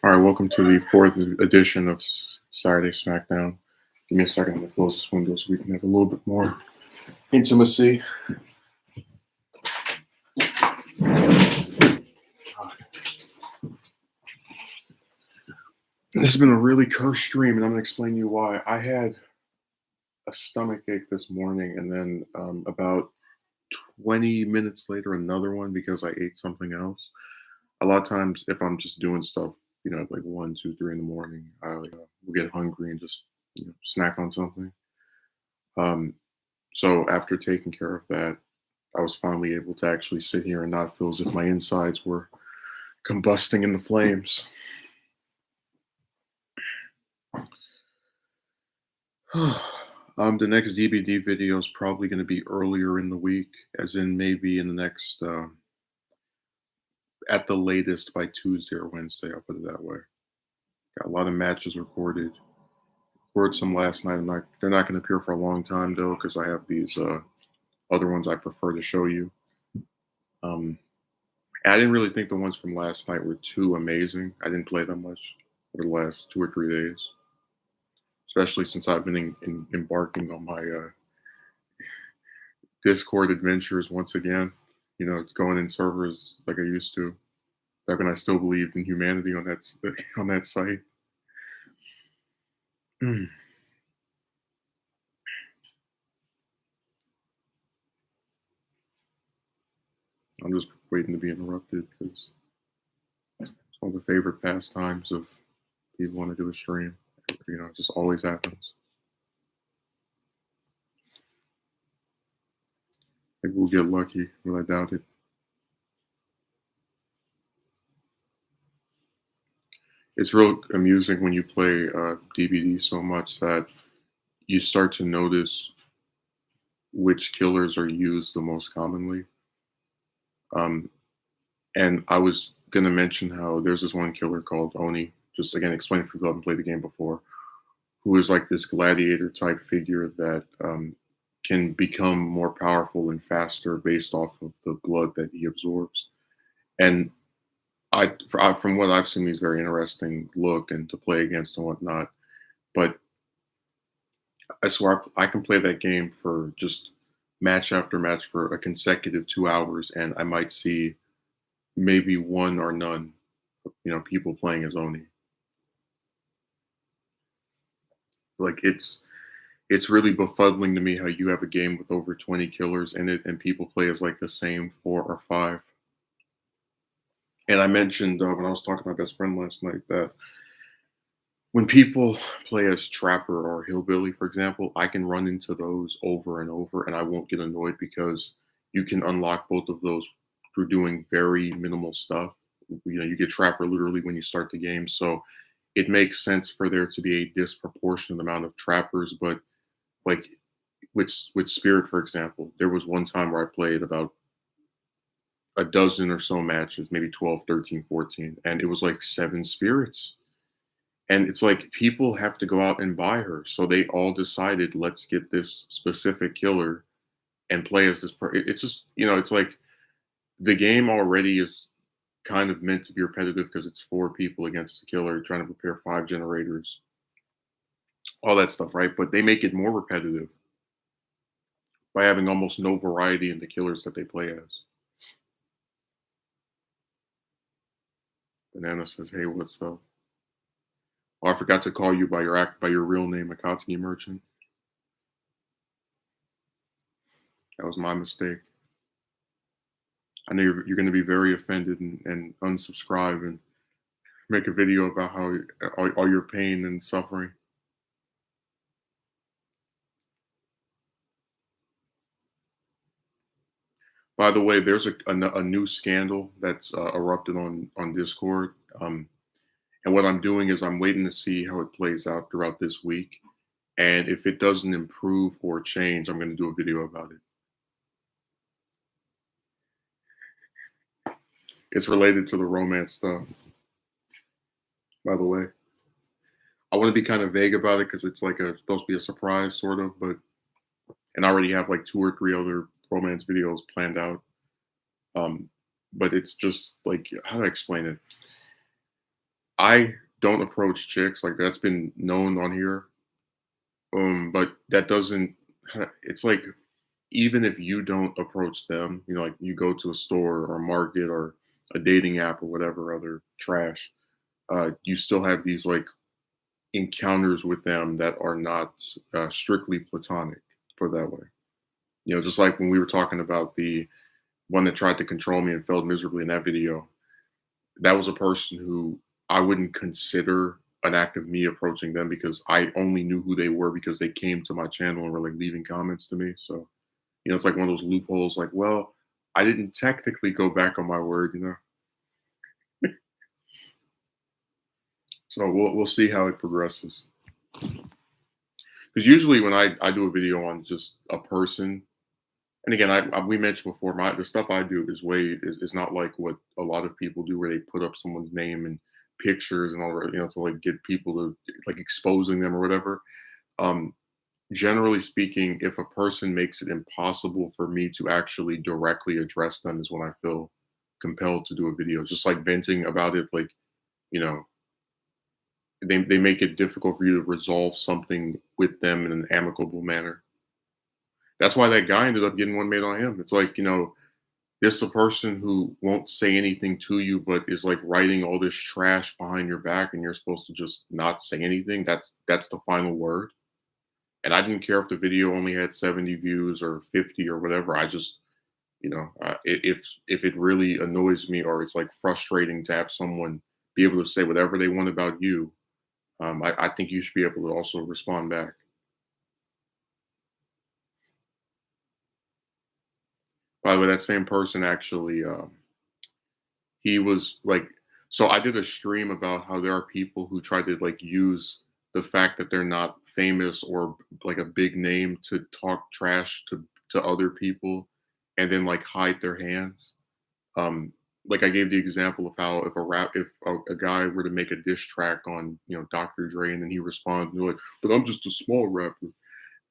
All right, welcome to the fourth edition of Saturday Smackdown. Give me a second to close this window so we can have a little bit more intimacy. This has been a really cursed dream, and I'm going to explain to you why. I had a stomach ache this morning, and then about 20 minutes later, another one because I ate something else. A lot of times, if I'm just doing stuff, at like 1, 2, 3 in the morning, I will get hungry and just snack on something. Um, so after taking care of that, I was finally able to actually sit here and not feel as if my insides were combusting in the flames. The next DVD video is probably going to be earlier in the week, as in maybe in the next, at the latest by Tuesday or Wednesday. I'll put it that way. Got a lot of matches recorded. Recorded some last night. They're not going to appear for a long time though, because I have these other ones I prefer to show you. And I didn't really think the ones from last night were too amazing. I didn't play that much for the last 2 or 3 days, especially since I've been embarking on my Discord adventures once again. Going in servers like I used to, back when I still believed in humanity on that on that site. I'm just waiting to be interrupted because it's one of the favorite pastimes of people want to do a stream. It just always happens. Maybe we'll get lucky, but I doubt it. It's real amusing when you play DBD so much that you start to notice which killers are used the most commonly. And I was going to mention how there's this one killer called Oni, just again, explain for people who haven't played the game before, who is like this gladiator type figure that can become more powerful and faster based off of the blood that he absorbs. And from what I've seen, he's very interesting look and to play against and whatnot. But I swear I can play that game for just match after match for a consecutive 2 hours, and I might see maybe one or none, people playing as Oni. Like it's really befuddling to me how you have a game with over 20 killers in it and people play as like the same 4 or 5. And I mentioned when I was talking to my best friend last night that when people play as Trapper or Hillbilly, for example, I can run into those over and over and I won't get annoyed because you can unlock both of those through doing very minimal stuff. You get Trapper literally when you start the game. So it makes sense for there to be a disproportionate amount of Trappers. But like with Spirit, for example, there was one time where I played about a dozen or so matches, maybe 12, 13, 14, and it was like 7 Spirits. And it's like people have to go out and buy her. So they all decided, let's get this specific killer and play as this. It's just, it's like the game already is kind of meant to be repetitive because it's 4 people against the killer trying to prepare 5 generators, all that stuff, right? But they make it more repetitive by having almost no variety in the killers that they play as. Banana says, "Hey, what's up? Oh, I forgot to call you by your real name, Akatsuki Merchant. That was my mistake. I know you're going to be very offended and unsubscribe and make a video about how all your pain and suffering." By the way, there's a new scandal that's erupted on Discord. And what I'm doing is I'm waiting to see how it plays out throughout this week. And if it doesn't improve or change, I'm going to do a video about it. It's related to the romance stuff, by the way. I want to be kind of vague about it because it's like supposed to be a surprise, sort of, and I already have like 2 or 3 other romance videos planned out. But it's just like, how do I explain it? I don't approach chicks, like, that's been known on here, but that doesn't it's like, even if you don't approach them, you know, like, you go to a store or a market or a dating app or whatever other trash, you still have these, like, encounters with them that are not, strictly platonic, put it that way. You know, just like when we were talking about the one that tried to control me and failed miserably in that video, that was a person who I wouldn't consider an act of me approaching them because I only knew who they were because they came to my channel and were like leaving comments to me. So, you know, it's like one of those loopholes, like, well, I didn't technically go back on my word, you know. So we'll see how it progresses. Because usually when I do a video on just a person, and again, we mentioned before, the stuff I do is not like what a lot of people do, where they put up someone's name and pictures and all that, you know, to like get people to like exposing them or whatever. Um, Generally speaking, if a person makes it impossible for me to actually directly address them, is when I feel compelled to do a video. Just like venting about it, like, you know, they make it difficult for you to resolve something with them in an amicable manner. That's why that guy ended up getting one made on him. It's like, you know, this a person who won't say anything to you, but is like writing all this trash behind your back, and you're supposed to just not say anything. That's the final word. And I didn't care if the video only had 70 views or 50 or whatever. I just, you know, if it really annoys me or it's like frustrating to have someone be able to say whatever they want about you, I think you should be able to also respond back. By the way, that same person actually, he was like, so I did a stream about how there are people who try to like use the fact that they're not famous or like a big name to talk trash to other people and then like hide their hands. Um, like I gave the example of how if a guy were to make a diss track on, you know, Dr. Dre, and then he responds like, but I'm just a small rapper.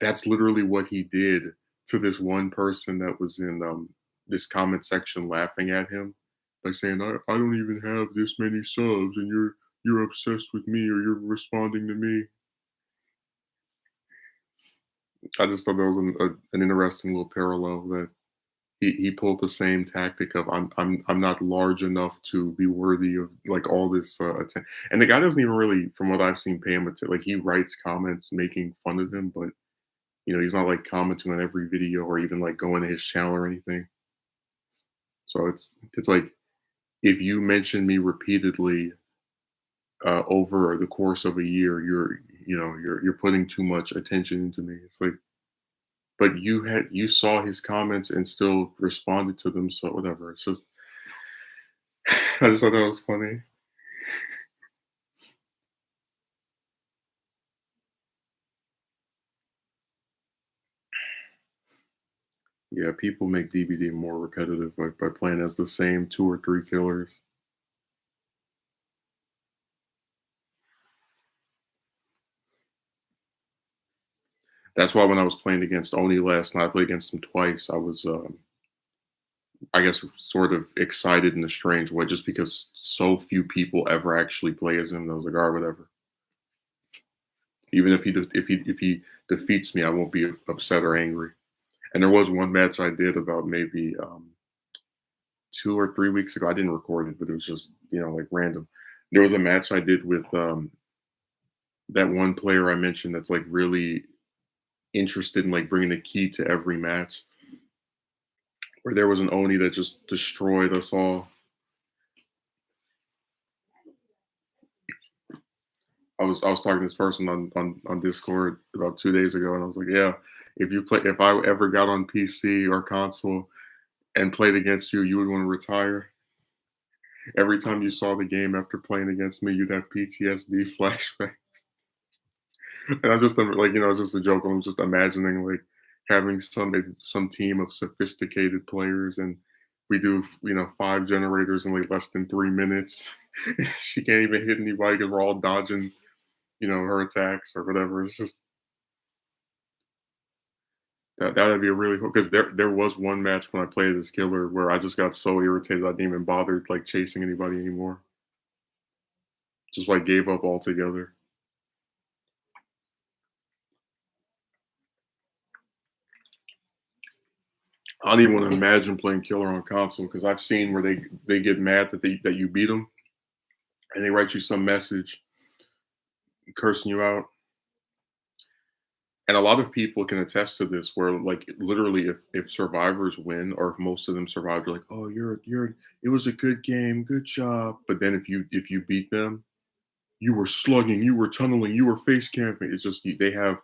That's literally what he did to this one person that was in this comment section laughing at him by saying, I don't even have this many subs and you're obsessed with me or you're responding to me. I just thought that was an interesting little parallel that he pulled the same tactic of I'm not large enough to be worthy of like all this attention. And the guy doesn't even really, from what I've seen, pay him like he writes comments making fun of him, but you know, he's not like commenting on every video or even like going to his channel or anything. So it's like if you mention me repeatedly over the course of a year, you're putting too much attention into me. It's like, but you saw his comments and still responded to them, so whatever. It's just I just thought that was funny. Yeah, people make DVD more repetitive by playing as the same two or three killers. That's why when I was playing against Oni last night, I played against him twice. I was, I guess, sort of excited in a strange way, just because so few people ever actually play as him. I was like, all right, whatever. Even if he defeats me, I won't be upset or angry. And there was one match I did about maybe 2 or 3 weeks ago. I didn't record it, but it was just, you know, like random. There was a match I did with that one player I mentioned that's like really interested in like bringing the key to every match. Where there was an Oni that just destroyed us all. I was talking to this person on Discord about 2 days ago, and I was like, yeah, if I ever got on PC or console and played against you, you would want to retire. Every time you saw the game after playing against me, you'd have PTSD flashbacks. And I'm just like, you know, it's just a joke. I'm just imagining like having some team of sophisticated players, and we do, you know, 5 generators in like less than 3 minutes. She can't even hit anybody because we're all dodging, you know, her attacks or whatever. It's just that'd be a really cool, because there was one match when I played this killer where I just got so irritated I didn't even bother like chasing anybody anymore. just like gave up altogether. I don't even want to imagine playing killer on console because I've seen where they get mad that you beat them and they write you some message cursing you out. And a lot of people can attest to this where like literally if survivors win or if most of them survive, they're like, oh you're it was a good game, good job. But then if you beat them, you were slugging, you were tunneling, you were face camping. It's just they have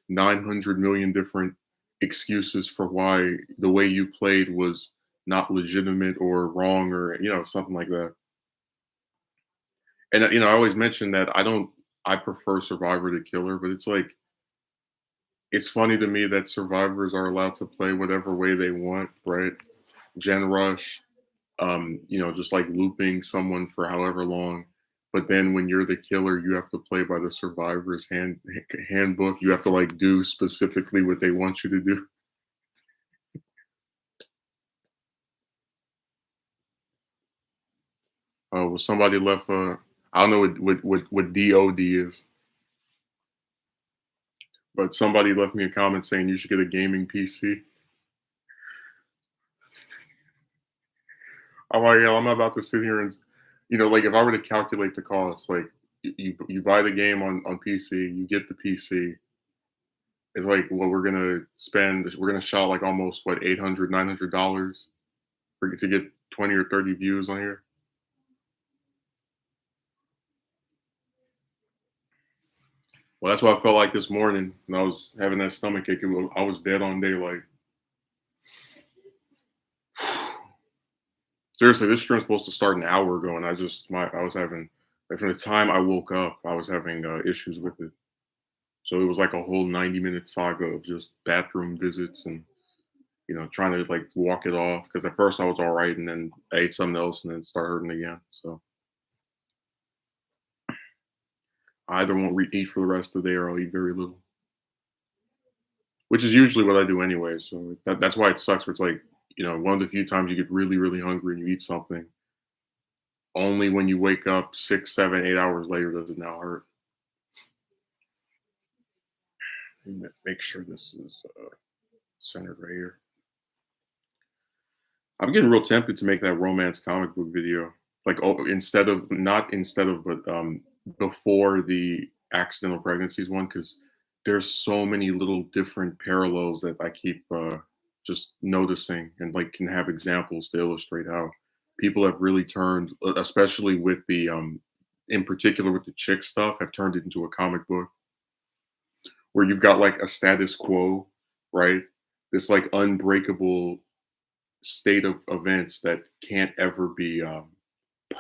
900 million different excuses for why the way you played was not legitimate or wrong or something like that. And I always mention that I prefer survivor to killer, but it's like it's funny to me that survivors are allowed to play whatever way they want, right? Gen rush, just like looping someone for however long. But then when you're the killer, you have to play by the survivor's handbook. You have to like do specifically what they want you to do. Well, somebody left. I don't know what DOD is, but somebody left me a comment saying you should get a gaming PC. I'm like, yeah, I'm not about to sit here and, like if I were to calculate the cost, like you buy the game on PC, you get the PC. It's like what we're gonna spend. We're gonna shot like almost what 800, $900 for to get 20 or 30 views on here. Well, that's what I felt like this morning when I was having that stomach ache. I was dead on daylight. Seriously, this stream's supposed to start an hour ago, and I was having like from the time I woke up, I was having issues with it. So it was like a whole 90-minute saga of just bathroom visits and trying to like walk it off because at first I was all right, and then I ate something else, and then it started hurting again. So I either won't eat for the rest of the day or I'll eat very little, which is usually what I do anyway. So that's why it sucks. Where it's like one of the few times you get really really hungry and you eat something. Only when you wake up 6, 7, 8 hours later does it now hurt. Make sure this is centered right here. I'm getting real tempted to make that romance comic book video. Like, oh, instead of, but before the accidental pregnancies one, because there's so many little different parallels that I keep just noticing and like can have examples to illustrate how people have really turned, especially with the, in particular with the chick stuff, have turned it into a comic book where you've got like a status quo, right? This like unbreakable state of events that can't ever be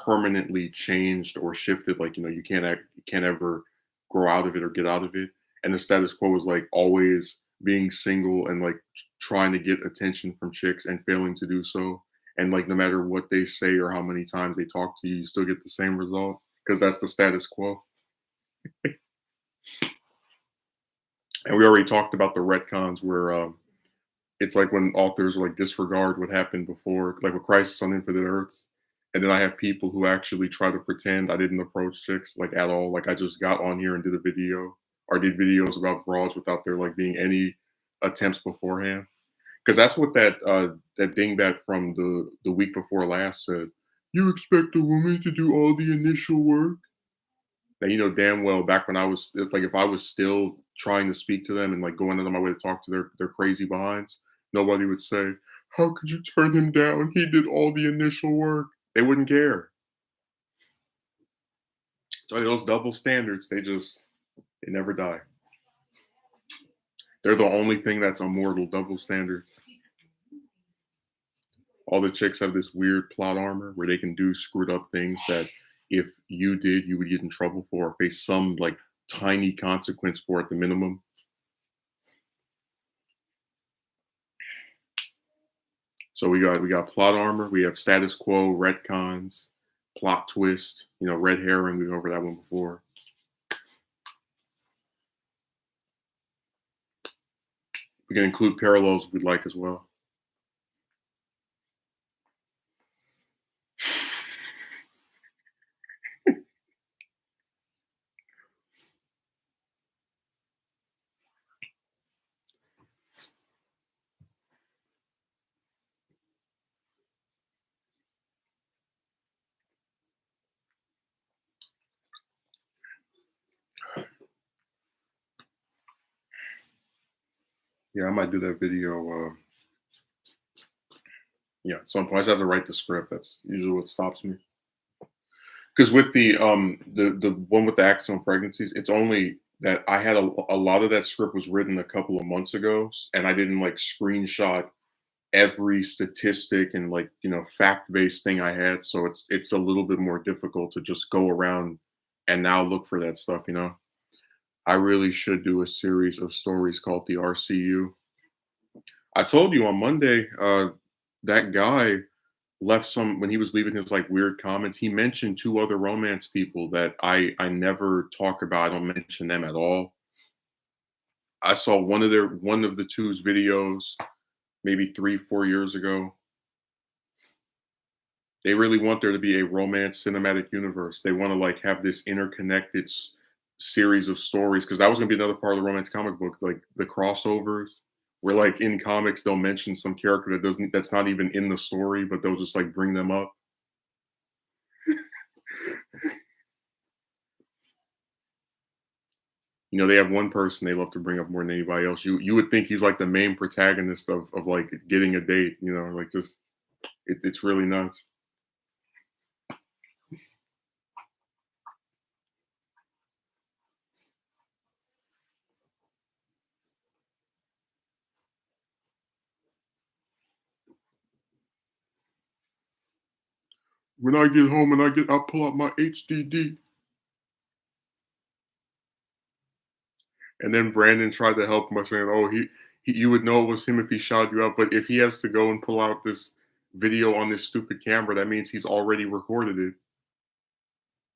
permanently changed or shifted. Like you can't ever grow out of it or get out of it. And the status quo is like always being single and like trying to get attention from chicks and failing to do so. And like no matter what they say or how many times they talk to you, you still get the same result because that's the status quo. And we already talked about the retcons where it's like when authors like disregard what happened before, like with Crisis on Infinite Earths. And then I have people who actually try to pretend I didn't approach chicks like at all. Like I just got on here and did a video or did videos about broads without there like being any attempts beforehand. Because that's what that dingbat from the week before last said. You expect a woman to do all the initial work? Now you know damn well back when I was like if I was still trying to speak to them and like going out of my way to talk to their crazy behinds, nobody would say, "How could you turn him down? He did all the initial work." They wouldn't care. So those double standards, they never die. They're the only thing that's immortal, double standards. All the chicks have this weird plot armor where they can do screwed up things that if you did, you would get in trouble for or face some like tiny consequence for at the minimum. So we got plot armor, we have status quo, retcons, plot twist, red herring. We've over that one before. We can include parallels if we'd like as well. Yeah, I might do that video. Yeah, at some point I just have to write the script. That's usually what stops me. Because with the one with the accidental pregnancies, it's only that I had a lot of that script was written a couple of months ago, and I didn't like screenshot every statistic and like fact-based thing I had. So it's a little bit more difficult to just go around and now look for that stuff. I really should do a series of stories called the RCU. I told you on Monday, that guy left some when he was leaving his like weird comments. He mentioned two other romance people that I never talk about. I don't mention them at all. I saw one of the two's videos maybe 3 4 years ago. They really want there to be a romance cinematic universe. They want to like have this interconnected series of stories because that was going to be another part of the romance comic book, like the crossovers, where like in comics they'll mention some character that's not even in the story, but they'll just like bring them up. They have one person they love to bring up more than anybody else. You would think he's like the main protagonist of like getting a date. Like just it's really nuts. When I get home and I pull out my HDD. And then Brandon tried to help him by saying, "Oh, you would know it was him if he shot you up. But if he has to go and pull out this video on this stupid camera, that means he's already recorded it."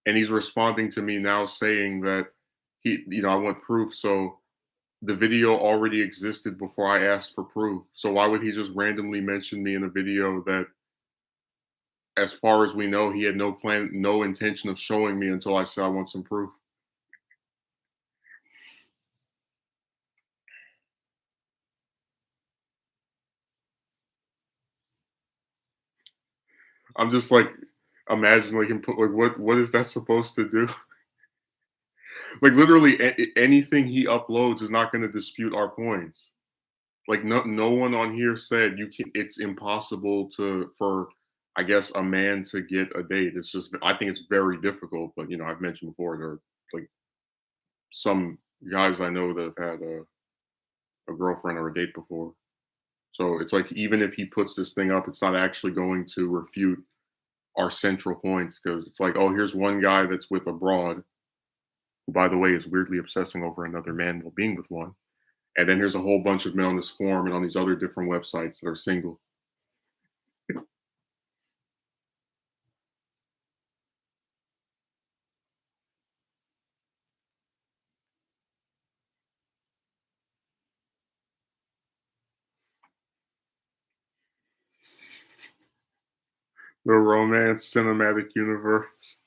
And he's responding to me now saying that I want proof. So the video already existed before I asked for proof. So why would he just randomly mention me in a video that, as far as we know, he had no plan, no intention of showing me until I said I want some proof? I'm just like, imagine like him put like what is that supposed to do? Like literally anything he uploads is not going to dispute our points. Like no one on here said you can. It's impossible for I guess a man to get a date. It's just I think it's very difficult. But I've mentioned before there are like some guys I know that have had a girlfriend or a date before. So it's like even if he puts this thing up, it's not actually going to refute our central points because it's like, oh, here's one guy that's with a broad, who by the way is weirdly obsessing over another man while being with one. And then here's a whole bunch of men on this forum and on these other different websites that are single. The romance cinematic universe.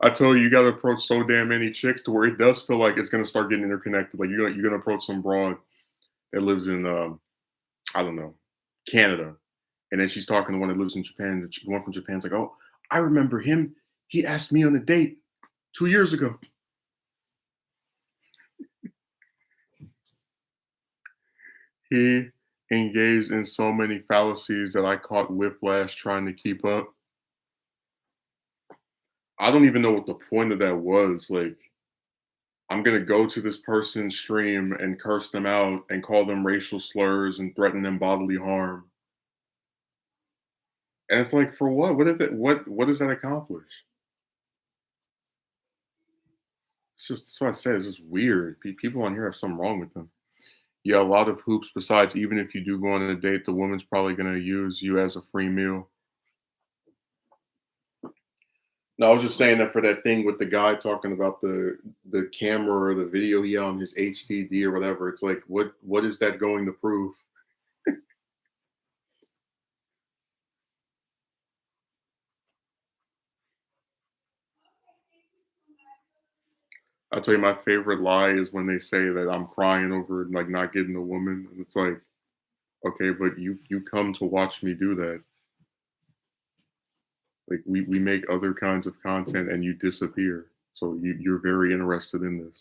I tell you, you got to approach so damn many chicks to where it does feel like it's gonna start getting interconnected. Like you're gonna approach some broad that lives in I don't know, Canada, and then she's talking to one that lives in Japan. The one from Japan's like, oh, I remember him. He asked me on a date 2 years ago. He engaged in so many fallacies that I caught whiplash trying to keep up. I don't even know what the point of that was. Like, I'm gonna go to this person's stream and curse them out and call them racial slurs and threaten them bodily harm. And it's like, for what? What does that accomplish? It's just that's what I said. It's just weird. People on here have something wrong with them. Yeah, a lot of hoops. Besides, even if you do go on a date, the woman's probably gonna use you as a free meal. No, I was just saying that for that thing with the guy talking about the camera or the video he had on his HDD or whatever. It's like, what is that going to prove? I'll tell you, my favorite lie is when they say that I'm crying over like not getting a woman, and it's like, okay, but you come to watch me do that. Like we make other kinds of content, and you disappear. So you're very interested in this.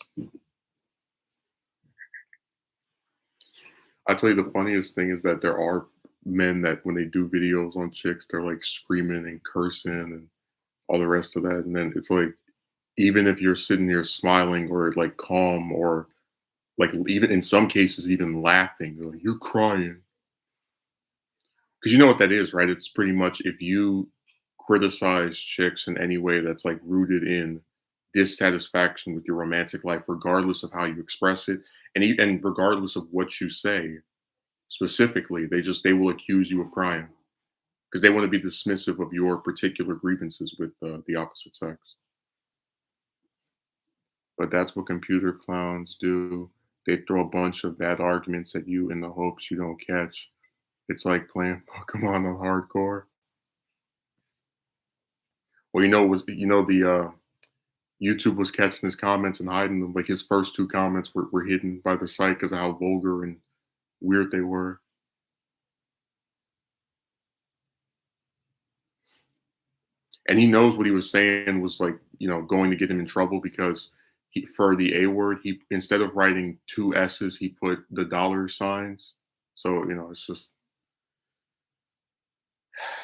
I tell you the funniest thing is that there are men that when they do videos on chicks, they're like screaming and cursing and all the rest of that. And then it's like, even if you're sitting there smiling or like calm or like even in some cases even laughing, they're like, you're crying. Because you know what that is, right? It's pretty much if you criticize chicks in any way that's like rooted in dissatisfaction with your romantic life, regardless of how you express it, and regardless of what you say specifically, they will accuse you of crying because they want to be dismissive of your particular grievances with the opposite sex. But that's what computer clowns do. They throw a bunch of bad arguments at you in the hopes you don't catch. It's like playing Pokemon on hardcore. Well, the YouTube was catching his comments and hiding them. Like his first two comments were hidden by the site because of how vulgar and weird they were. And he knows what he was saying was like, going to get him in trouble because for the A word, he instead of writing two S's, he put the dollar signs. So, it's just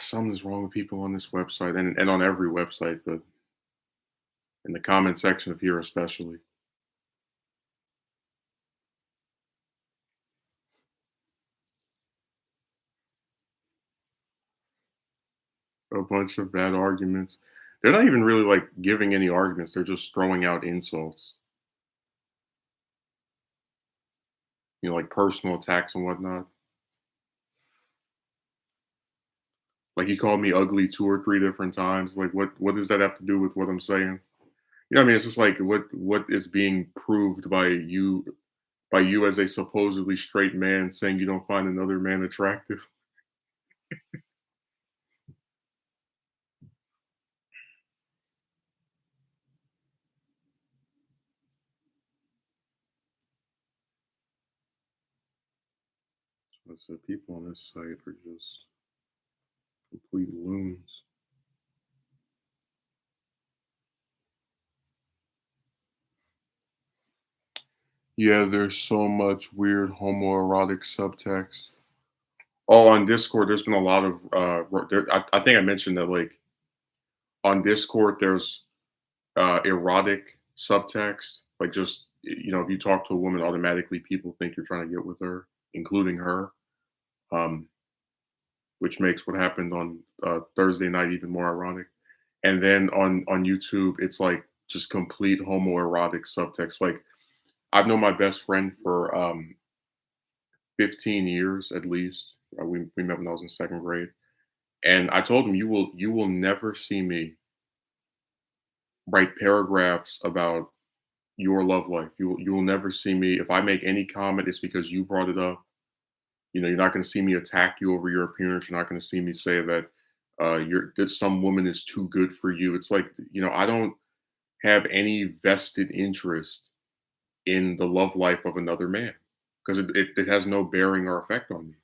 something is wrong with people on this website and on every website, but in the comment section of here especially. A bunch of bad arguments. They're not even really like giving any arguments. They're just throwing out insults, like personal attacks and whatnot. Like he called me ugly two or three different times. Like what does that have to do with what I'm saying? I mean, it's just like what is being proved by you as a supposedly straight man saying you don't find another man attractive. So people on this site are just complete loons. Yeah, there's so much weird homoerotic subtext. Oh, on Discord, there's been a lot of I think I mentioned that like on Discord there's erotic subtext. Like just if you talk to a woman, automatically people think you're trying to get with her, including her. Um, which makes what happened on Thursday night even more ironic. And then on YouTube, it's like just complete homoerotic subtext. Like I've known my best friend for 15 years at least. We met when I was in second grade, and I told him you will never see me write paragraphs about your love life. You will never see me if I make any comment. It's because you brought it up. You're not going to see me attack you over your appearance. You're not going to see me say that that some woman is too good for you. It's like I don't have any vested interest in the love life of another man because it has no bearing or effect on me.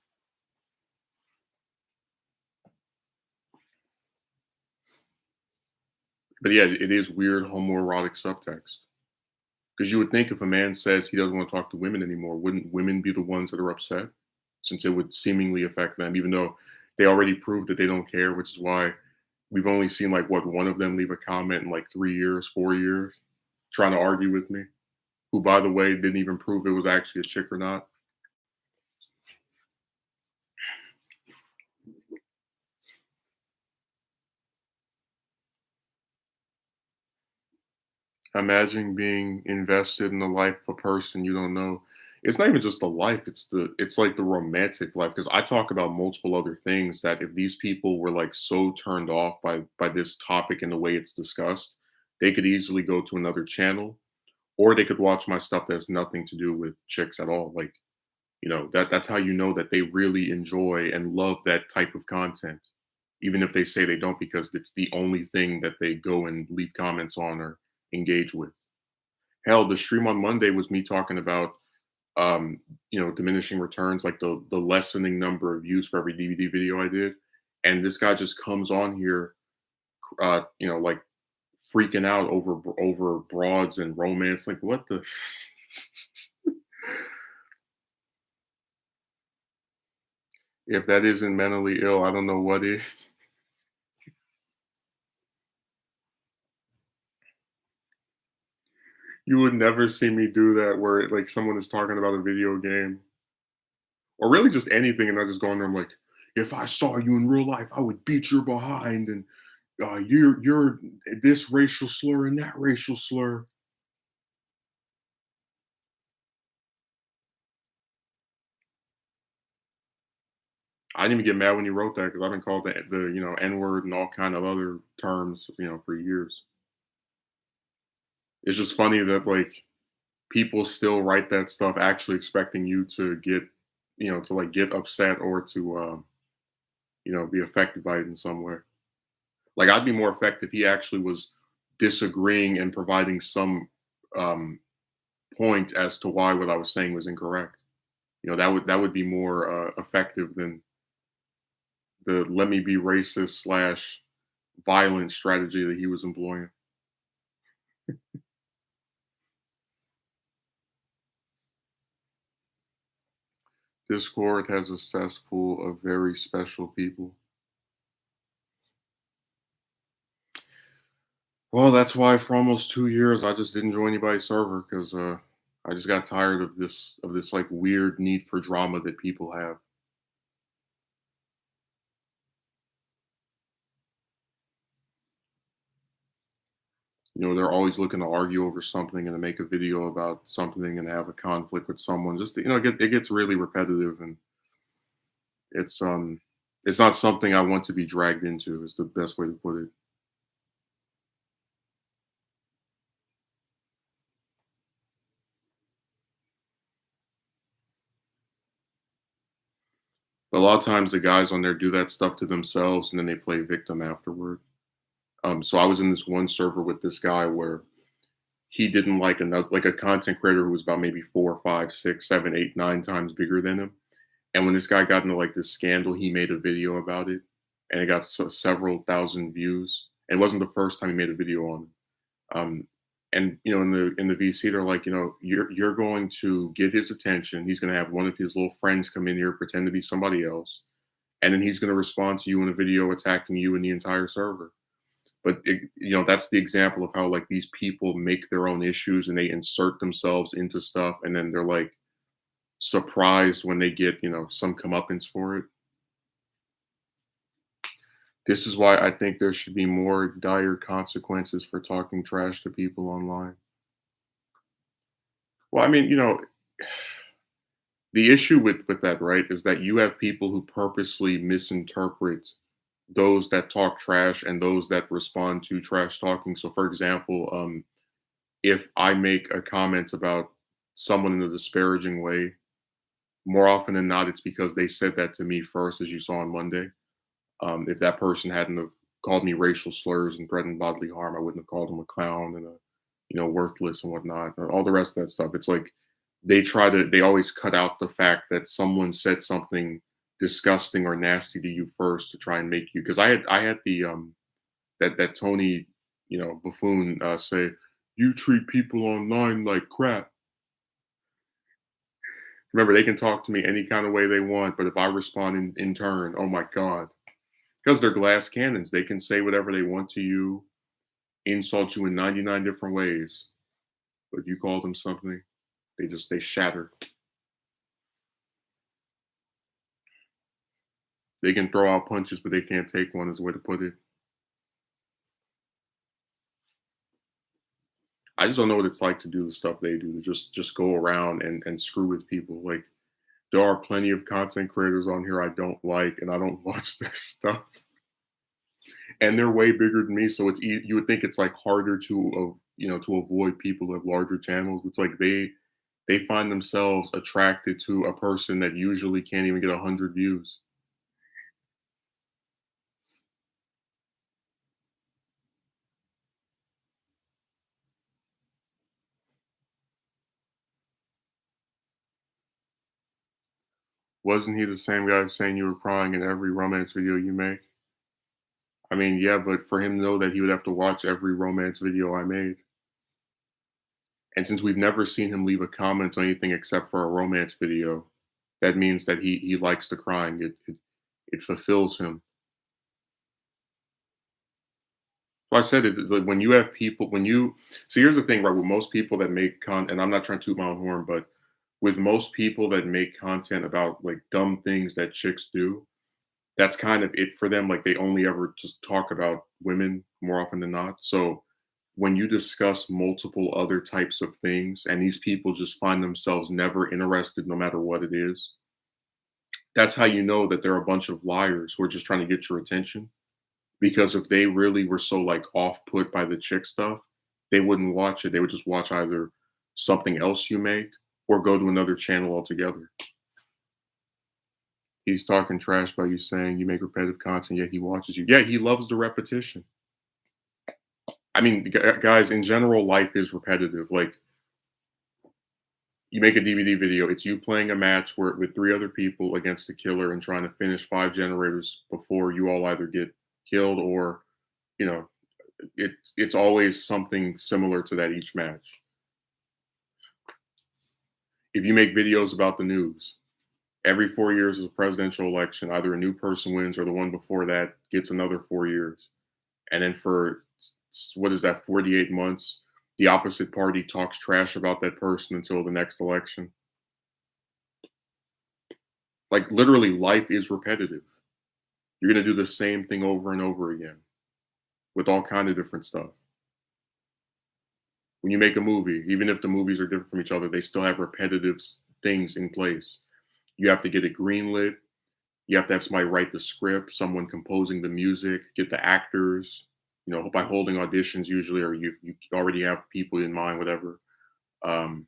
But yeah, it is weird homoerotic subtext. Because you would think if a man says he doesn't want to talk to women anymore, wouldn't women be the ones that are upset? Since it would seemingly affect them, even though they already proved that they don't care, which is why we've only seen like what one of them leave a comment in like 3 years, 4 years, trying to argue with me. Who, by the way, didn't even prove it was actually a chick or not. Imagine being invested in the life of a person you don't know. It's not even just the life, it's like the romantic life. Because I talk about multiple other things that if these people were like so turned off by this topic and the way it's discussed, they could easily go to another channel or they could watch my stuff that has nothing to do with chicks at all. Like, that's how you know that they really enjoy and love that type of content, even if they say they don't, because it's the only thing that they go and leave comments on or engage with. Hell, the stream on Monday was me talking about diminishing returns, like the lessening number of views for every DVD video I did. And this guy just comes on here like freaking out over broads and romance. Like what the If that isn't mentally ill, I don't know what is. You would never see me do that where, like, someone is talking about a video game or really just anything, and I just go in there, I'm like, "If I saw you in real life, I would beat your behind, and, you're this racial slur and that racial slur." I didn't even get mad when you wrote that because 'cause I've been called the N-word and all kind of other terms, for years. It's just funny that, like, people still write that stuff actually expecting you to like, get upset or to, be affected by it in some way. Like, I'd be more affected if he actually was disagreeing and providing some, um, point as to why what I was saying was incorrect. That would be more, effective than the "let me be racist/violent" slash violent strategy that he was employing. Discord has a cesspool of very special people. Well, that's why for almost 2 years, I just didn't join anybody's server 'cause, I just got tired of this, like, weird need for drama that people have. They're always looking to argue over something and to make a video about something and have a conflict with someone. Just, it gets really repetitive, and it's, it's not something I want to be dragged into, is the best way to put it. A lot of times the guys on there do that stuff to themselves and then they play victim afterward. So I was in this one server with this guy where he didn't like another, like, a content creator who was about maybe 4, 5, 6, 7, 8, 9 times bigger than him. And when this guy got into, like, this scandal, he made a video about it, and it got several thousand views. It wasn't the first time he made a video on it. And in the VC, they're like, you're going to get his attention. He's going to have one of his little friends come in here, pretend to be somebody else, and then he's going to respond to you in a video attacking you and the entire server. But that's the example of how, like, these people make their own issues and they insert themselves into stuff, and then they're like surprised when they get some comeuppance for it. This is why I think there should be more dire consequences for talking trash to people online. Well, I mean, the issue with that, right, is that you have people who purposely misinterpret those that talk trash and those that respond to trash talking. So, for example, if I make a comment about someone in a disparaging way, more often than not, it's because they said that to me first, as you saw on Monday. If that person hadn't have called me racial slurs and threatened bodily harm, I wouldn't have called them a clown and worthless and whatnot, or all the rest of that stuff. It's like they always cut out the fact that someone said something disgusting or nasty to you first to try and make you. Because I had the that Tony buffoon say, "You treat people online like crap." Remember, they can talk to me any kind of way they want, but if I respond in turn, oh my god, because they're glass cannons, they can say whatever they want to you, insult you in 99 different ways, but you call them something, they shatter. They can throw out punches, but they can't take one, is the way to put it. I just don't know what it's like to do the stuff they do, to just go around and screw with people. Like, there are plenty of content creators on here I don't like, and I don't watch their stuff. And they're way bigger than me, so you would think it's like harder to avoid people who have larger channels. It's like they find themselves attracted to a person that usually can't even get 100 views. Wasn't he the same guy saying you were crying in every romance video you make? I mean, yeah, but for him to know that, he would have to watch every romance video I made. And since we've never seen him leave a comment on anything except for a romance video, That means that he likes the crying. It fulfills him. So I said it like, when you have people when you see, here's the thing, right? With most people that make content, and I'm not trying to toot my own horn, but with most people that make content about like dumb things that chicks do, that's kind of it for them. Like they only ever just talk about women more often than not. So when you discuss multiple other types of things and these people just find themselves never interested no matter what it is, that's how you know that they're a bunch of liars who are just trying to get your attention. Because if they really were so like off put by the chick stuff, they wouldn't watch it. They would just watch either something else you make or go to another channel altogether. He's talking trash by you saying you make repetitive content, yet he watches you. Yeah, he loves the repetition. I mean, guys, in general, life is repetitive. Like, you make a DVD video, it's you playing a match where with three other people against a killer and trying to finish five generators before you all either get killed or, you know, it's always something similar to that each match. If you make videos about the news, every 4 years is a presidential election. Either a new person wins or the one before that gets another 4 years. And then for what is that, 48 months, the opposite party talks trash about that person until the next election. Like literally, life is repetitive. You're gonna do the same thing over and over again with all kind of different stuff. When you make a movie, even if the movies are different from each other, they still have repetitive things in place. You have to get it greenlit. You have to have somebody write the script, someone composing the music, get the actors, by holding auditions usually, or you already have people in mind, whatever. Um,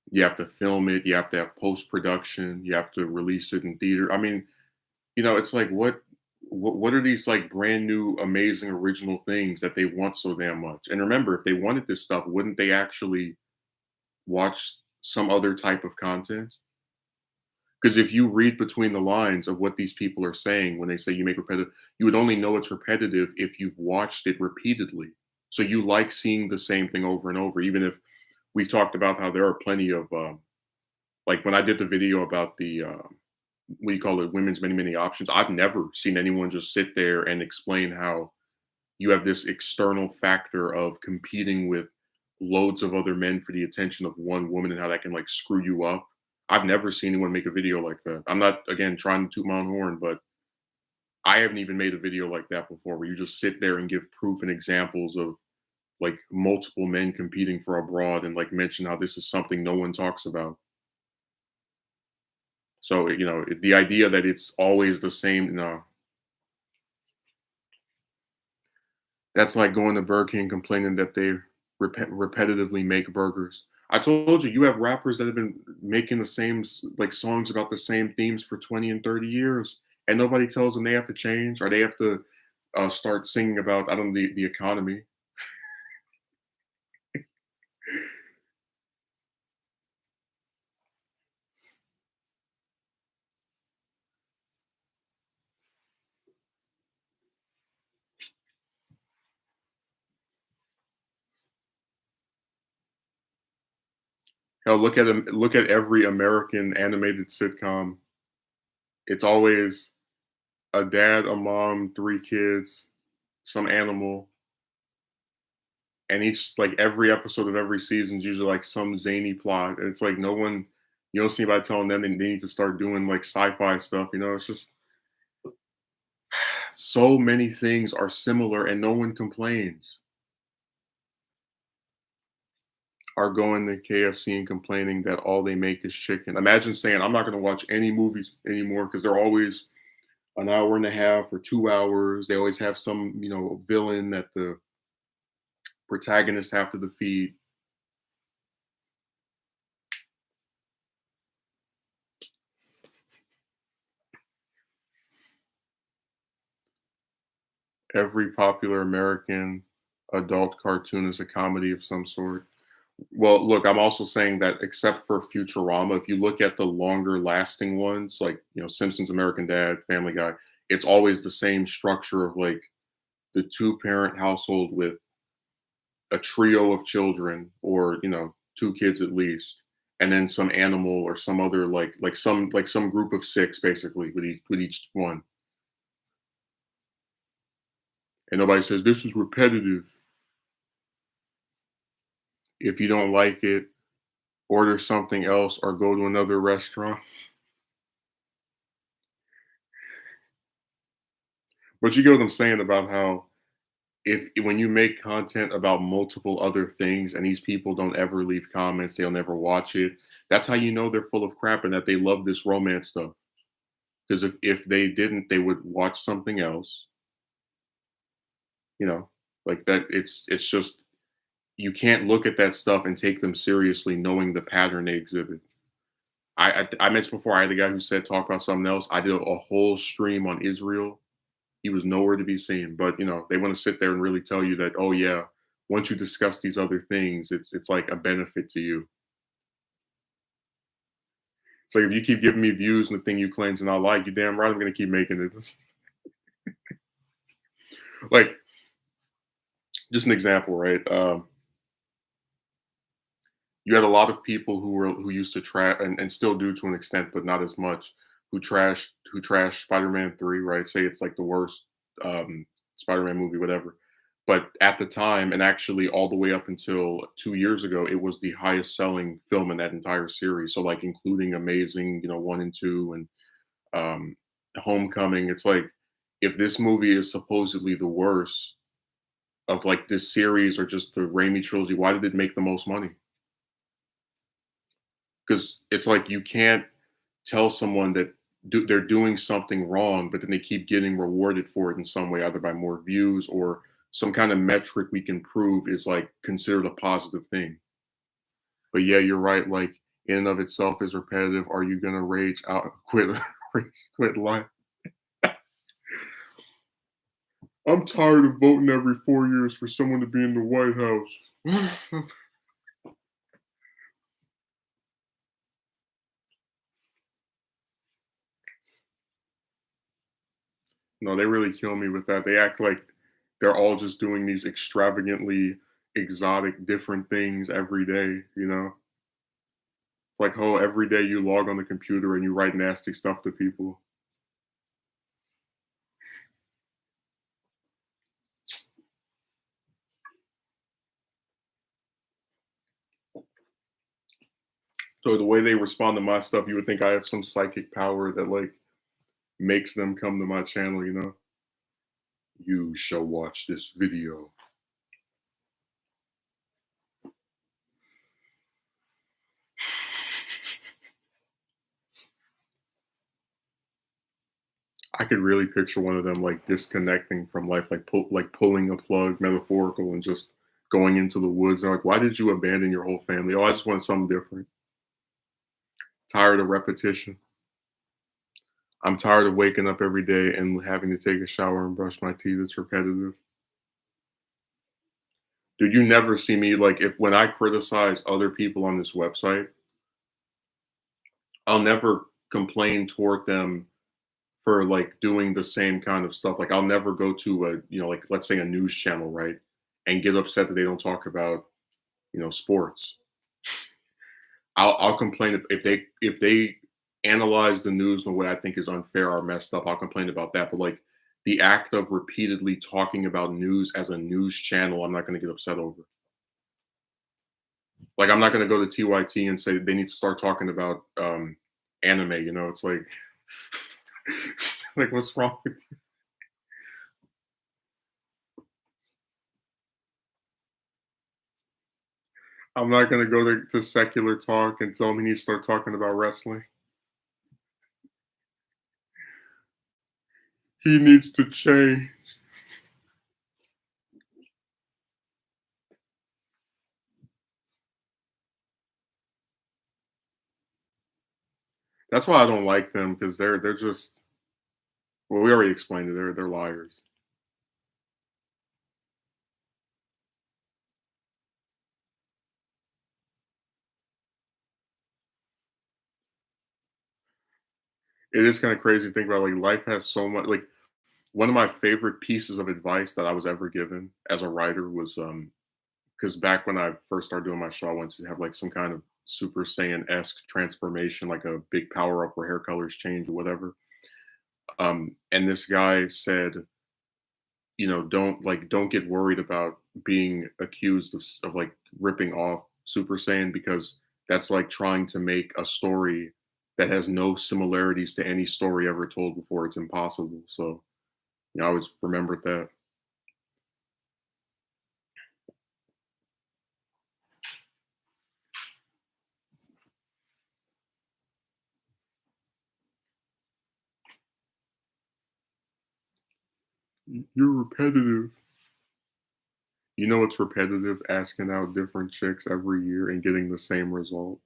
you have to film it. You have to have post production. You have to release it in theater. I mean, it's like what are these like brand new, amazing, original things that they want so damn much? And remember, if they wanted this stuff, wouldn't they actually watch some other type of content? Because if you read between the lines of what these people are saying when they say you make repetitive, you would only know it's repetitive if you've watched it repeatedly. So you like seeing the same thing over and over, even if we've talked about how there are plenty of, like when I did the video about the, what do you call it, women's many, many options, I've never seen anyone just sit there and explain how you have this external factor of competing with loads of other men for the attention of one woman and how that can like screw you up. I've never seen anyone make a video like that. I'm not, again, trying to toot my own horn, but I haven't even made a video like that before where you just sit there and give proof and examples of like multiple men competing for a broad and like mention how this is something no one talks about. So, the idea that it's always the same, no, that's like going to Burger King complaining that they repetitively make burgers. I told you, you have rappers that have been making the same like songs about the same themes for 20 and 30 years, and nobody tells them they have to change or they have to start singing about, I don't know, the economy. Hell, look at every American animated sitcom. It's always a dad, a mom, three kids, some animal, and each like every episode of every season is usually like some zany plot. And it's like no one, you don't see anybody telling them they need to start doing like sci-fi stuff. It's just so many things are similar and no one complains. Are going to KFC and complaining that all they make is chicken. Imagine saying, I'm not going to watch any movies anymore because they're always an hour and a half or 2 hours. They always have some, villain that the protagonists have to defeat. Every popular American adult cartoon is a comedy of some sort. Well, look, I'm also saying that except for Futurama, if you look at the longer lasting ones, like, Simpsons, American Dad, Family Guy, it's always the same structure of like the two-parent household with a trio of children or, two kids at least. and then some animal or some other like some group of six basically with each one. And nobody says this is repetitive. If you don't like it, order something else or go to another restaurant. But you get what I'm saying about how if when you make content about multiple other things and these people don't ever leave comments, they'll never watch it. That's how you know they're full of crap and that they love this romance stuff. Because if they didn't, they would watch something else, you know, like that. It's just you can't look at that stuff and take them seriously, knowing the pattern they exhibit. I mentioned before I had a guy who said talk about something else. I did a whole stream on Israel. He was nowhere to be seen. But they want to sit there and really tell you that, oh yeah, once you discuss these other things, it's like a benefit to you. It's like if you keep giving me views and the thing you claim to not like, you damn right I'm gonna keep making it. Like just an example, right? You had a lot of people who used to trash and still do to an extent, but not as much, who trash Spider-Man 3, right? Say it's like the worst Spider-Man movie, whatever. But at the time, and actually all the way up until 2 years ago, it was the highest selling film in that entire series. So like including Amazing, 1 and 2 and Homecoming. It's like if this movie is supposedly the worst of like this series or just the Raimi trilogy, why did it make the most money? Because it's like you can't tell someone that they're doing something wrong, but then they keep getting rewarded for it in some way, either by more views or some kind of metric we can prove is like considered a positive thing. But yeah, you're right. Like in and of itself is repetitive. Are you gonna rage out, quit, quit life? I'm tired of voting every 4 years for someone to be in the White House. No, they really kill me with that. They act like they're all just doing these extravagantly exotic different things every day, you know? It's like, oh, every day you log on the computer and you write nasty stuff to people. So the way they respond to my stuff, you would think I have some psychic power that like makes them come to my channel, you know? You shall watch this video. I could really picture one of them like disconnecting from life, like pulling a plug, metaphorical, and just going into the woods. They're like, "Why did you abandon your whole family?" Oh, I just want something different. Tired of repetition. I'm tired of waking up every day and having to take a shower and brush my teeth. It's repetitive. Dude, you never see me like if when I criticize other people on this website, I'll never complain toward them for like doing the same kind of stuff. Like I'll never go to like let's say a news channel, right? And get upset that they don't talk about, sports. I'll complain if they analyze the news in a way I think is unfair or messed up. I'll complain about that. But like the act of repeatedly talking about news as a news channel, I'm not going to get upset over. Like I'm not going to go to TYT and say they need to start talking about anime. It's like like what's wrong with I'm not gonna go to secular talk and tell him he needs to start talking about wrestling. He needs to change. That's why I don't like them because they're just well, we already explained it. They're liars. It is kind of crazy to think about. Like life has so much. Like one of my favorite pieces of advice that I was ever given as a writer was because back when I first started doing my show, I wanted to have like some kind of Super Saiyan-esque transformation, like a big power up where hair colors change or whatever. And this guy said, don't get worried about being accused of like ripping off Super Saiyan because that's like trying to make a story that has no similarities to any story ever told before. It's impossible. So, I always remembered that. You're repetitive. You know it's repetitive asking out different chicks every year and getting the same result.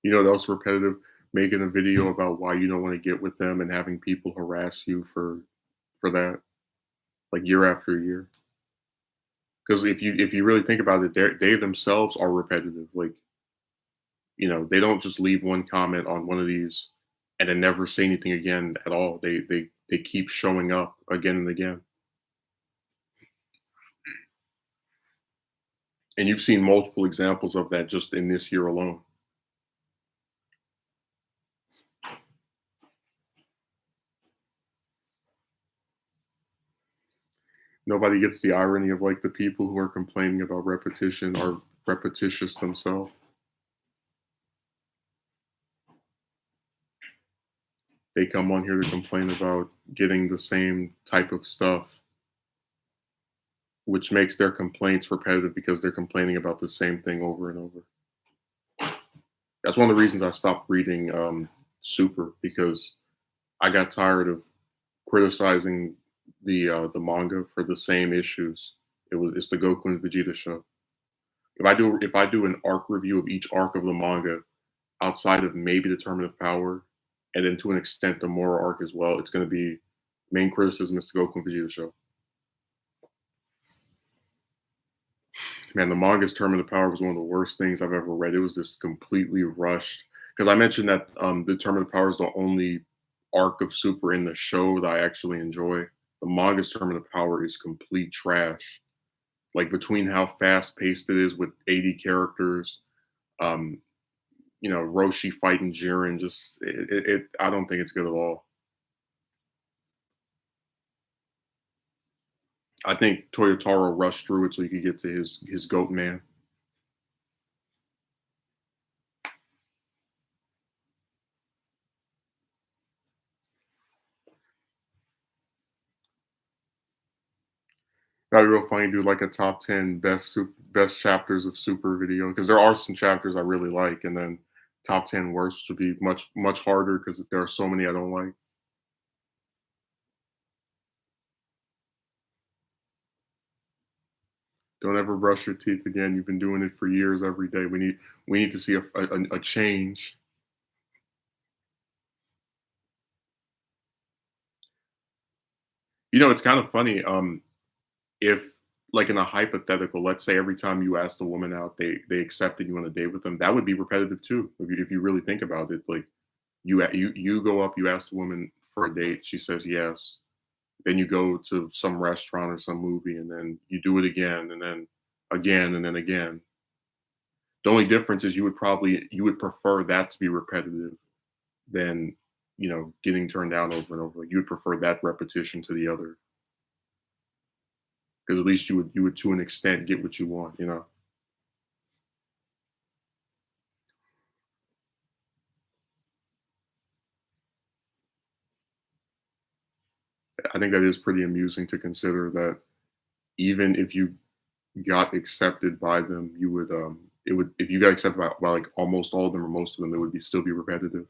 You know what else repetitive? Making a video about why you don't want to get with them and having people harass you for that, like year after year. Because if you really think about it, they themselves are repetitive. Like, they don't just leave one comment on one of these and then never say anything again at all. They keep showing up again and again. And you've seen multiple examples of that just in this year alone. Nobody gets the irony of like the people who are complaining about repetition are repetitious themselves. They come on here to complain about getting the same type of stuff, which makes their complaints repetitive because they're complaining about the same thing over and over. That's one of the reasons I stopped reading Super because I got tired of criticizing the manga for the same issues. It's the Goku and Vegeta show. If I do an arc review of each arc of the manga outside of maybe the Tournament of Power, and then to an extent the Mora arc as well, it's going to be main criticism is the Goku and Vegeta show. Man, the manga's Tournament of Power was one of the worst things I've ever read. It was just completely rushed. Because I mentioned that the Tournament of Power is the only arc of Super in the show that I actually enjoy. The manga's Tournament of Power is complete trash. Like between how fast paced it is with 80 characters, um, Roshi fighting Jiren, just I don't think it's good at all. I think Toyotaro rushed through it so he could get to his goat man. That'd be real funny, do like a top 10 best chapters of Super video because there are some chapters I really like, and then top 10 worst would be much harder because there are so many I don't like. Don't ever brush your teeth again. You've been doing it for years every day. We need to see a change. It's kind of funny. If like in a hypothetical, let's say every time you asked a woman out, they accepted you on a date with them, that would be repetitive too. If you really think about it, like you go up, you ask the woman for a date, she says yes. Then you go to some restaurant or some movie, and then you do it again, and then again, and then again. The only difference is you would prefer that to be repetitive than getting turned down over and over. Like you would prefer that repetition to the other because at least you would to an extent get what you want. I think that is pretty amusing to consider that even if you got accepted by them, you would it would if you got accepted by like almost all of them or most of them, it would be still be repetitive.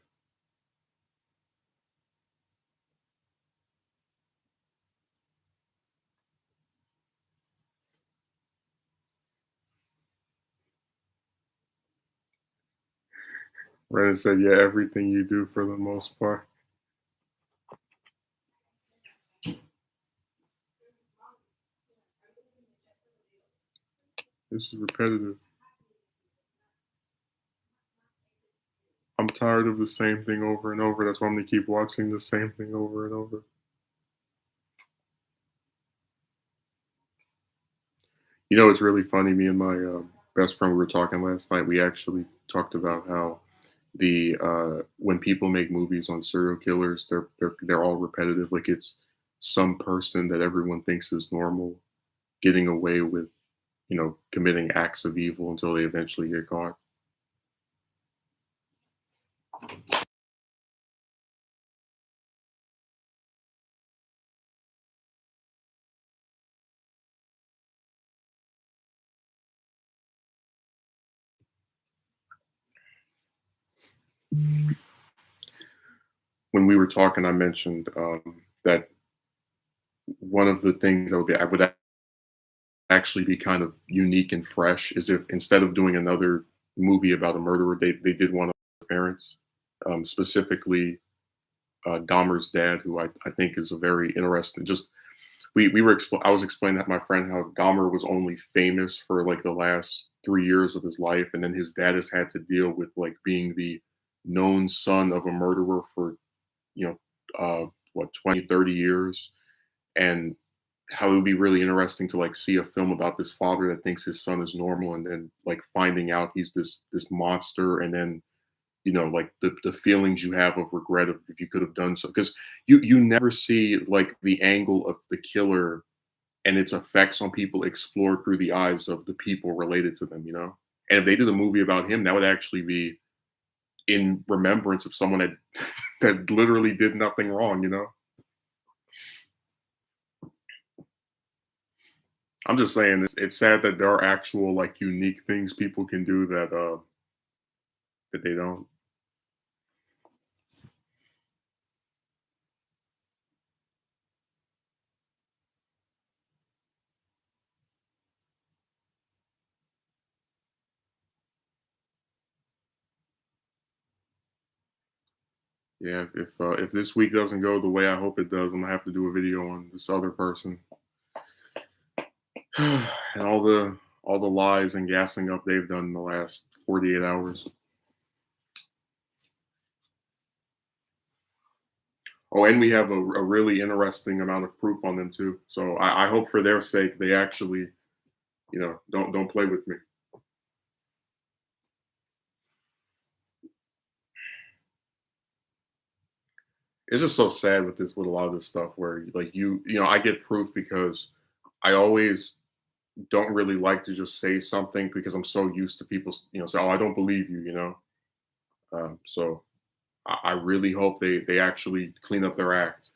Reddit said, yeah, everything you do for the most part. This is repetitive. I'm tired of the same thing over and over. That's why I'm gonna keep watching the same thing over and over. It's really funny. Me and my best friend, we were talking last night. We actually talked about how the when people make movies on serial killers, they're all repetitive. Like it's some person that everyone thinks is normal getting away with, committing acts of evil until they eventually get caught. When we were talking, I mentioned that one of the things that I would actually be kind of unique and fresh is if instead of doing another movie about a murderer, they did one of their parents, specifically Dahmer's dad, who I think is a very interesting. Just I was explaining that to my friend how Dahmer was only famous for like the last 3 years of his life, and then his dad has had to deal with like being the known son of a murderer for you know what 20, 30 years, and how it would be really interesting to like see a film about this father that thinks his son is normal and then like finding out he's this monster, and then like the feelings you have of regret of if you could have done so, because you never see like the angle of the killer and its effects on people explored through the eyes of the people related to them. And if they did a movie about him, that would actually be in remembrance of someone that that literally did nothing wrong. I'm just saying it's sad that there are actual like unique things people can do that they don't. Yeah, if this week doesn't go the way I hope it does, I'm gonna have to do a video on this other person and all the lies and gassing up they've done in the last 48 hours. Oh, and we have a really interesting amount of proof on them too. So I hope for their sake they actually, don't play with me. It's just so sad with a lot of this stuff where like I get proof because I always don't really like to just say something because I'm so used to people, say, "Oh, I don't believe you." So I really hope they actually clean up their act.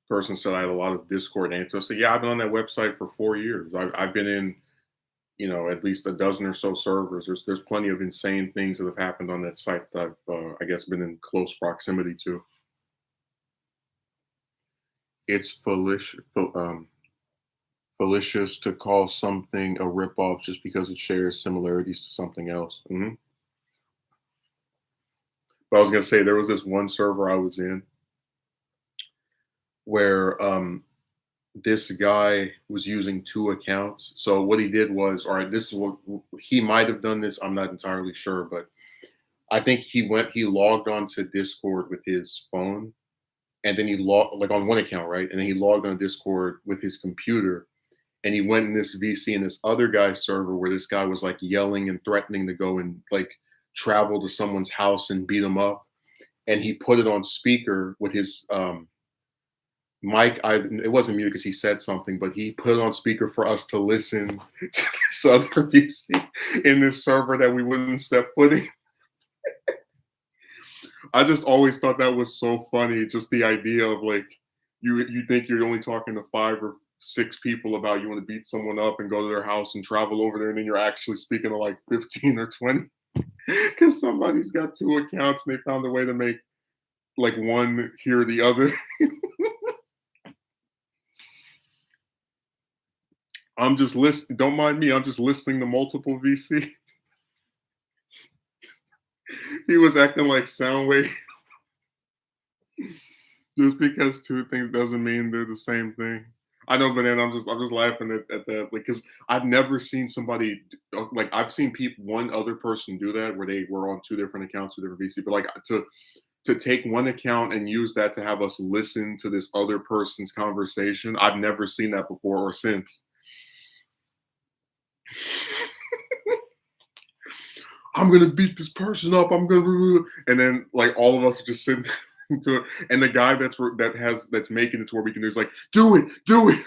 Person said I had a lot of Discord answers. I said, yeah, I've been on that website for 4 years. I've been in, at least a dozen or so servers. There's plenty of insane things that have happened on that site that I've, I guess, been in close proximity to. It's fallacious to call something a ripoff just because it shares similarities to something else. But I was gonna say there was this one server I was in where this guy was using two accounts. So what he did was, all right, this is what he might have done this. I'm not entirely sure, but I think he logged onto Discord with his phone, and then he logged like on one account, right? And then he logged on Discord with his computer, and he went in this VC in this other guy's server where this guy was like yelling and threatening to go and like travel to someone's house and beat him up. And he put it on speaker with his Mike, it wasn't muted because he said something, but he put it on speaker for us to listen to this other VC in this server that we wouldn't step foot in. I just always thought that was so funny. Just the idea of like you think you're only talking to 5 or 6 people about you want to beat someone up and go to their house and travel over there, and then you're actually speaking to like 15 or 20 because somebody's got two accounts and they found a way to make like one hear the other. I'm just listening. Don't mind me. I'm just listening to multiple VC. He was acting like Soundwave. Just because two things doesn't mean they're the same thing. I know, but then I'm just laughing at that, like, because I've never seen somebody like I've seen people one other person do that where they were on two different accounts with different VC, but like to take one account and use that to have us listen to this other person's conversation, I've never seen that before or since. I'm gonna beat this person up. I'm gonna, and then like all of us are just sitting to it, and the guy that's making it to where we can do is like, do it, do it.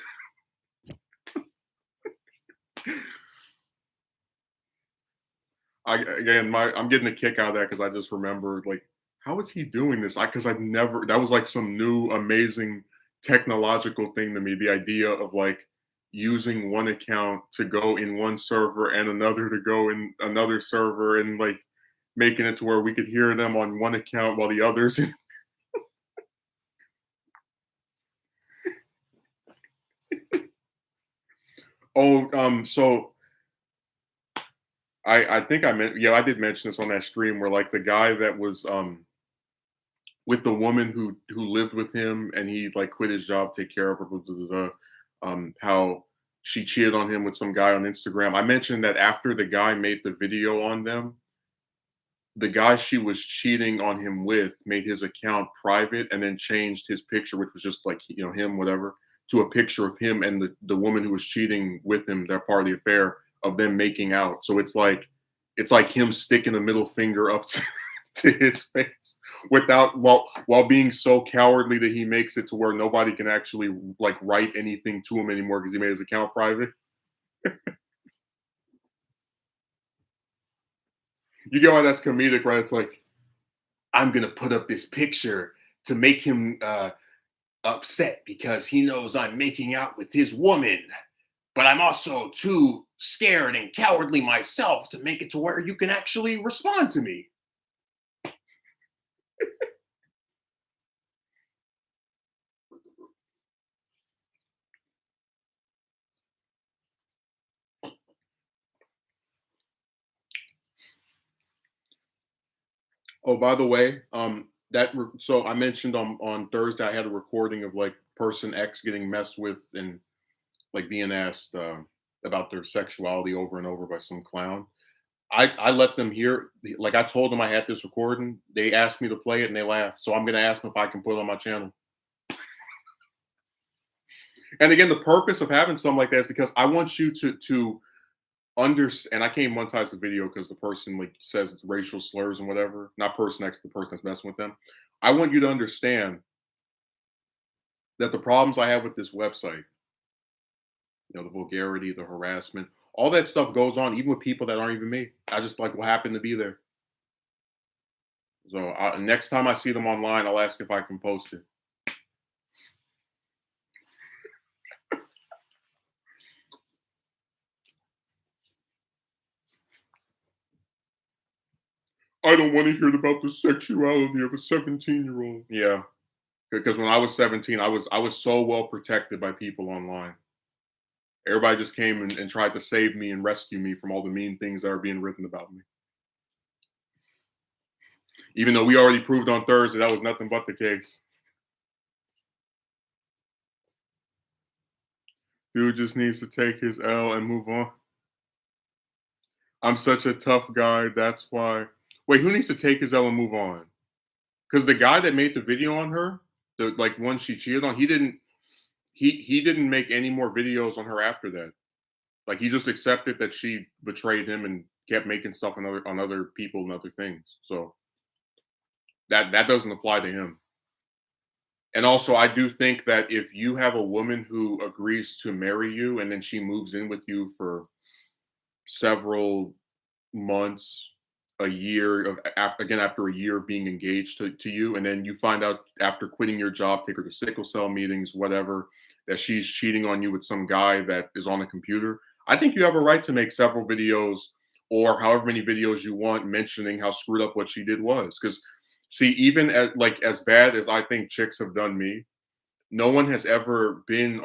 I'm getting a kick out of that because I just remember like, how is he doing this? Because I've never that was like some new amazing technological thing to me. The idea of like using one account to go in one server and another to go in another server and like making it to where we could hear them on one account while the others. Oh, so I think I meant yeah I did mention this on that stream where like the guy that was with the woman who lived with him and he like quit his job, take care of her, blah, blah, blah, blah, how she cheated on him with some guy on Instagram. I mentioned that after the guy made the video on them, the guy she was cheating on him with made his account private and then changed his picture, which was just like him, whatever, to a picture of him and the woman who was cheating with him, that part of the affair of them making out. So it's like him sticking a middle finger up to his face without while being so cowardly that he makes it to where nobody can actually like write anything to him anymore because he made his account private. You get why that's comedic, right? It's like I'm gonna put up this picture to make him upset because he knows I'm making out with his woman, but I'm also too scared and cowardly myself to make it to where you can actually respond to me. Oh, by the way, so I mentioned on Thursday I had a recording of like person X getting messed with and like being asked about their sexuality over and over by some clown. I let them hear like I told them I had this recording. They asked me to play it and they laughed. So I'm gonna ask them if I can put it on my channel. And again, the purpose of having something like that is because I want you to understand. And I can't monetize the video because the person like says racial slurs and whatever. Not person next to the person that's messing with them. I want you to understand that the problems I have with this website, the vulgarity, the harassment, all that stuff goes on even with people that aren't even me. I just like what happened to be there. So next time I see them online, I'll ask if I can post it. I don't want to hear about the sexuality of a 17-year-old. Yeah, because when I was 17, I was so well protected by people online. Everybody just came and tried to save me and rescue me from all the mean things that are being written about me. Even though we already proved on Thursday that was nothing but the case. Dude just needs to take his L and move on. I'm such a tough guy. That's why. Wait, who needs to take his L and move on? Because the guy that made the video on her, the like one she cheated on, he didn't make any more videos on her after that. Like he just accepted that she betrayed him and kept making stuff on other people and other things. So that doesn't apply to him. And also, I do think that if you have a woman who agrees to marry you and then she moves in with you for several months, a year of again after a year of being engaged to you, and then you find out after quitting your job, take her to sickle cell meetings, whatever, that she's cheating on you with some guy that is on a computer. I think you have a right to make several videos or however many videos you want mentioning how screwed up what she did was. Because see, even as bad as I think chicks have done me, no one has ever been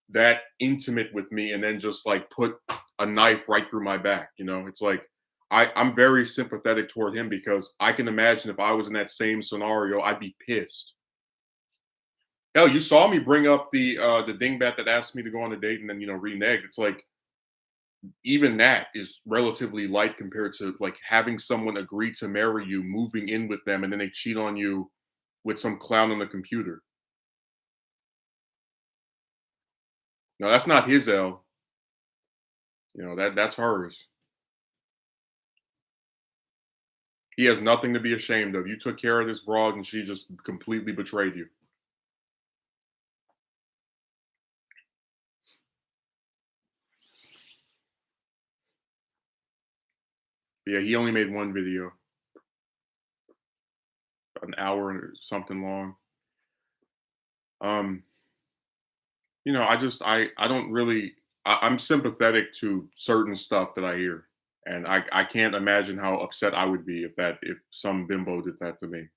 that intimate with me and then just like put a knife right through my back. It's like I'm very sympathetic toward him because I can imagine if I was in that same scenario, I'd be pissed. Hell, you saw me bring up the dingbat that asked me to go on a date and then reneged. It's like even that is relatively light compared to like having someone agree to marry you, moving in with them, and then they cheat on you with some clown on the computer. No, that's not his L. That's hers. He has nothing to be ashamed of. You took care of this broad and she just completely betrayed you. But yeah, he only made one video, an hour or something long. Um, I don't really I'm sympathetic to certain stuff that I hear. And I can't imagine how upset I would be if some bimbo did that to me.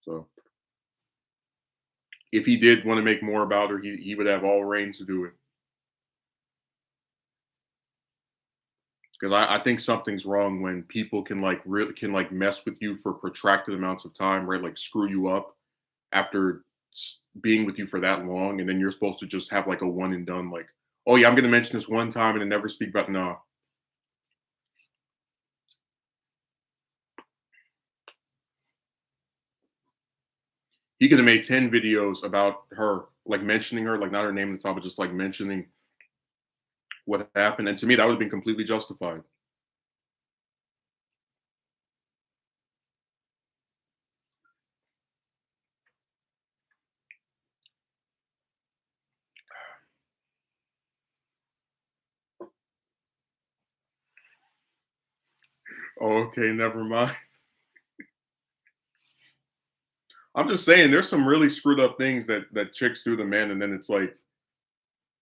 So if he did want to make more about her, he would have all reign to do it. Because I think something's wrong when people can like really can like mess with you for protracted amounts of time, right? Like screw you up after being with you for that long, and then you're supposed to just have like a one and done. Like, oh yeah, I'm gonna mention this one time and then never speak about. No, he could have made 10 videos about her, like mentioning her, like not her name at the top, but just like mentioning what happened. And to me, that would have been completely justified. Oh, okay, never mind. I'm just saying, there's some really screwed up things that chicks do to men, and then it's like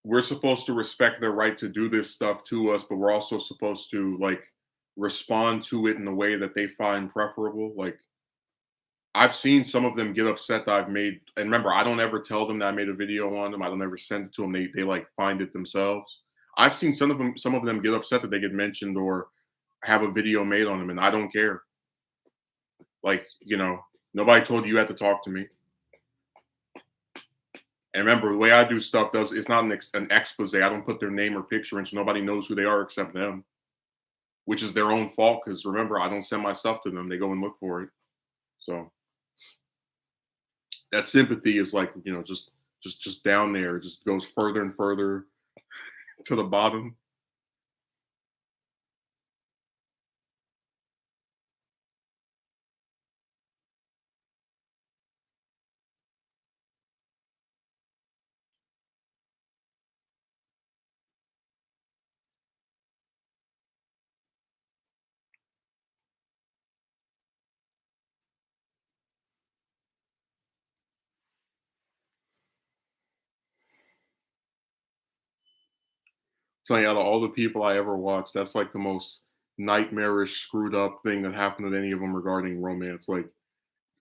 we're supposed to respect their right to do this stuff to us, but we're also supposed to like respond to it in a way that they find preferable. Like I've seen some of them get upset that I've made, and remember, I don't ever tell them that I made a video on them. I don't ever send it to them. They like find it themselves. I've seen some of them get upset that they get mentioned or have a video made on them, and I don't care. Like nobody told you had to talk to me. And remember, the way I do stuff does it's not an expose. I don't put their name or picture in, so nobody knows who they are except them, which is their own fault. Because remember, I don't send my stuff to them; they go and look for it. So that sympathy is like just down there. It just goes further and further to the bottom. Telling you, out of all the people I ever watched, that's like the most nightmarish, screwed up thing that happened to any of them regarding romance. Like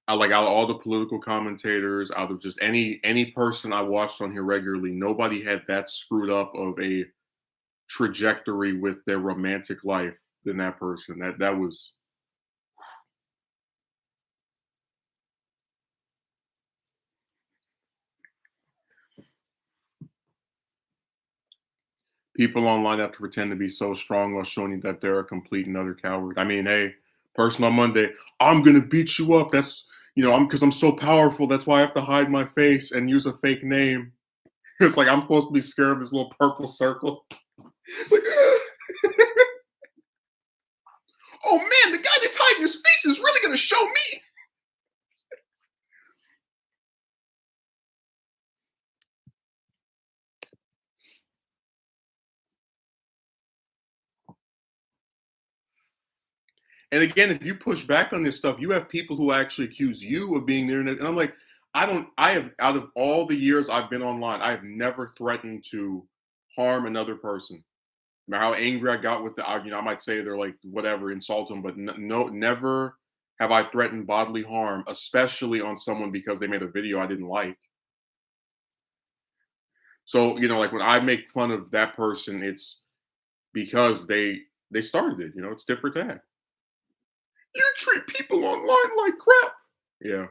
out of all the political commentators, out of just any person I watched on here regularly, nobody had that screwed up of a trajectory with their romantic life than that person. That was people online have to pretend to be so strong while showing you that they're a complete and utter coward. I mean, hey, person on Monday, I'm gonna beat you up. That's I'm because I'm so powerful. That's why I have to hide my face and use a fake name. It's like I'm supposed to be scared of this little purple circle. It's like, oh man, the guy that's hiding his face is really gonna show me. And again, if you push back on this stuff, you have people who actually accuse you of being the internet. And I'm like, I have, out of all the years I've been online, I have never threatened to harm another person. No matter how angry I got with I might say they're like, whatever, insult them, but no, never have I threatened bodily harm, especially on someone because they made a video I didn't like. So, like when I make fun of that person, it's because they started it. It's tit for tat. You treat people online like crap. Yeah.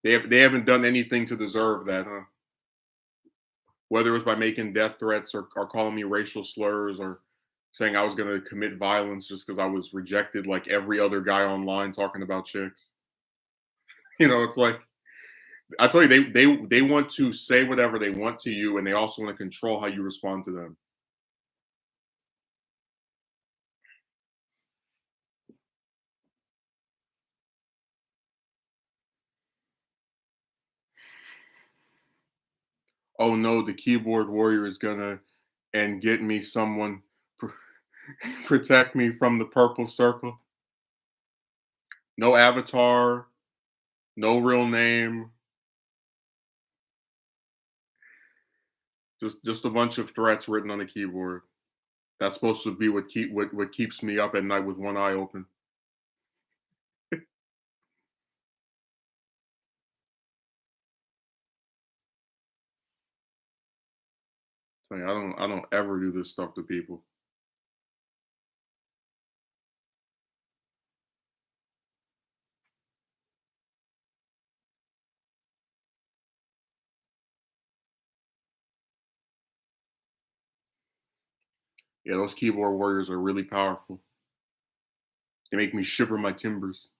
They haven't done anything to deserve that, huh? whether it was by making death threats or calling me racial slurs or saying I was going to commit violence just because I was rejected like every other guy online talking about chicks. It's like I tell you, they want to say whatever they want to you, and they also want to control how you respond to them. Oh no, the keyboard warrior is gonna and get me someone pr- protect me from the purple circle. No avatar, no real name, just a bunch of threats written on a keyboard. That's supposed to be what keeps me up at night with one eye open. I don't ever do this stuff to people. Yeah, those keyboard warriors are really powerful. They make me shiver my timbers.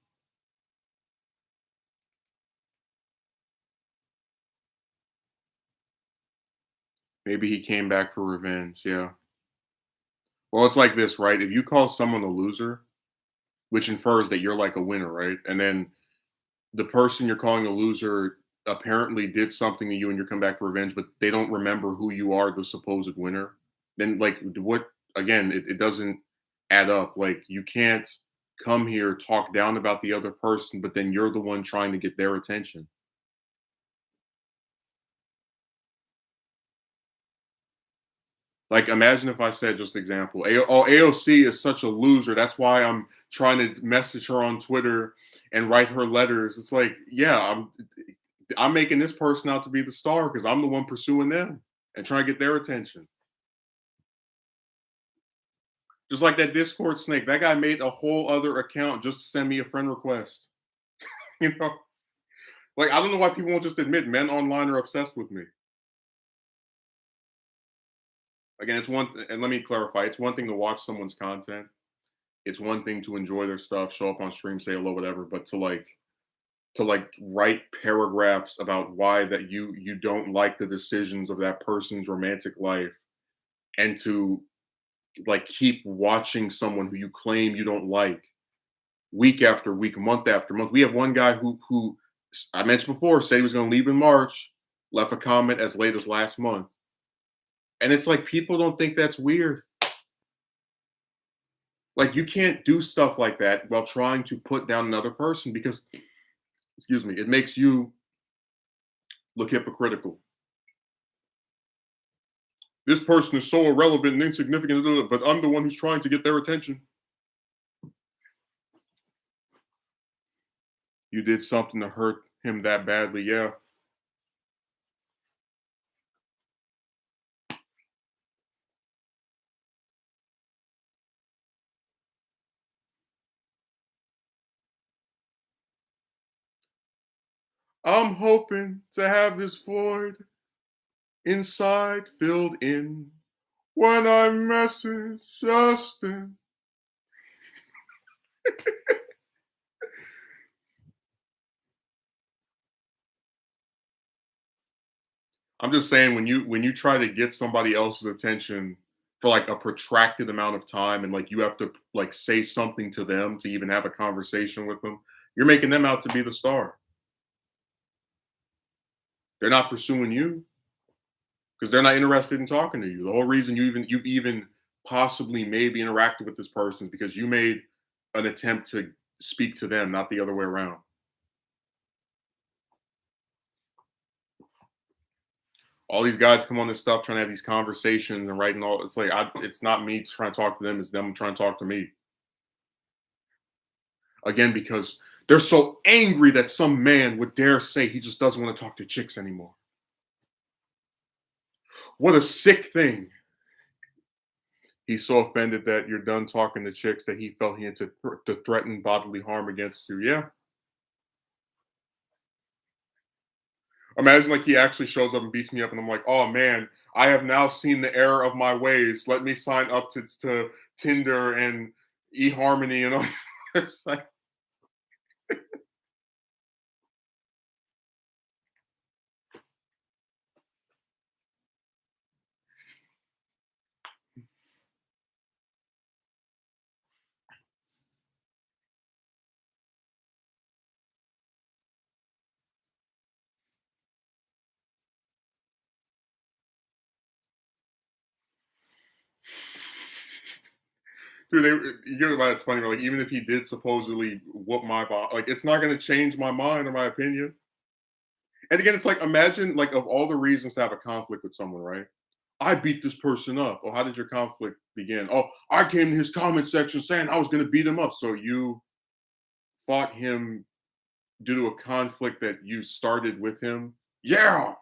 Maybe he came back for revenge. Yeah. Well, it's like this, right? If you call someone a loser, which infers that you're like a winner, right? And then the person you're calling a loser apparently did something to you and you come back for revenge, but they don't remember who you are, the supposed winner. Then, like, what again, it doesn't add up. Like, you can't come here, talk down about the other person, but then you're the one trying to get their attention. Like, imagine if I said, just example, oh, AOC is such a loser. That's why I'm trying to message her on Twitter and write her letters. It's like, yeah, I'm making this person out to be the star because I'm the one pursuing them and trying to get their attention. Just like that Discord snake, that guy made a whole other account just to send me a friend request. You know, like I don't know why people won't just admit men online are obsessed with me. Again, it's one, and let me clarify: it's one thing to watch someone's content. It's one thing to enjoy their stuff, show up on stream, say hello, whatever. But to write paragraphs about why that you don't like the decisions of that person's romantic life, and to like keep watching someone who you claim you don't like week after week, month after month. We have one guy who I mentioned before said he was going to leave in March, left a comment as late as last month, and it's like people don't think that's weird. Like you can't do stuff like that while trying to put down another person because, excuse me, it makes you look hypocritical. This person is so irrelevant and insignificant, but I'm the one who's trying to get their attention. You did something to hurt him that badly, yeah. I'm hoping to have this void inside filled in when I message Justin. I'm just saying when you try to get somebody else's attention for like a protracted amount of time and like you have to like say something to them to even have a conversation with them, you're making them out to be the star. They're not pursuing you because they're not interested in talking to you. The whole reason you even possibly maybe interacted with this person is because you made an attempt to speak to them, not the other way around. All these guys come on this stuff trying to have these conversations and writing all. It's like it's not me trying to talk to them; it's them trying to talk to me. Again, because they're so angry that some man would dare say he just doesn't want to talk to chicks anymore. What a sick thing. He's so offended that you're done talking to chicks that he felt he had to threaten bodily harm against you. Yeah. Imagine like he actually shows up and beats me up, and I'm like, oh man, I have now seen the error of my ways. Let me sign up to Tinder and eHarmony and all. It's like, dude, you get why it's funny. Like even if he did supposedly whoop my butt, like it's not going to change my mind or my opinion. And again, it's like imagine like of all the reasons to have a conflict with someone, right? I beat this person up. Well, how did your conflict begin? Oh, I came to his comment section saying I was going to beat him up. So you fought him due to a conflict that you started with him. Yeah,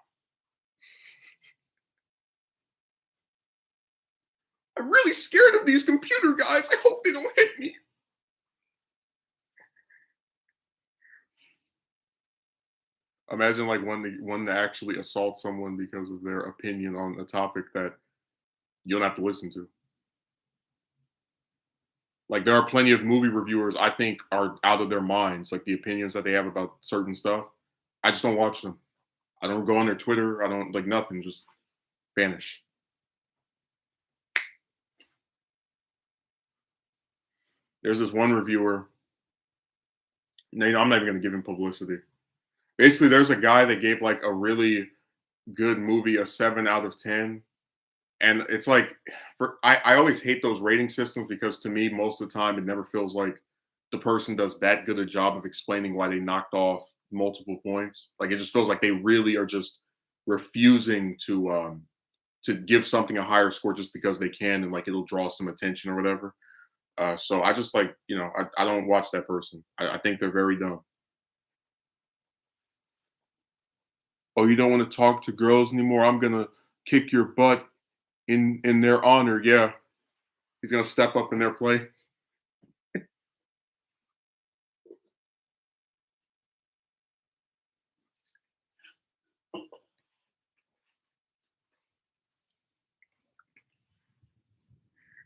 I'm really scared of these computer guys. I hope they don't hit me. Imagine like one to actually assault someone because of their opinion on a topic that you don't have to listen to. Like there are plenty of movie reviewers I think are out of their minds, like the opinions that they have about certain stuff. I just don't watch them. I don't go on their Twitter. I don't like nothing. Just vanish. There's this one reviewer. No, I'm not even going to give him publicity. Basically, there's a guy that gave like a really good movie a 7 out of 10, and it's like I always hate those rating systems because to me most of the time it never feels like the person does that good a job of explaining why they knocked off multiple points. Like it just feels like they really are just refusing to give something a higher score just because they can and like it'll draw some attention or whatever. So I just like I don't watch that person. I think they're very dumb. Oh, you don't want to talk to girls anymore? I'm gonna kick your butt in their honor. Yeah, he's gonna step up in their place.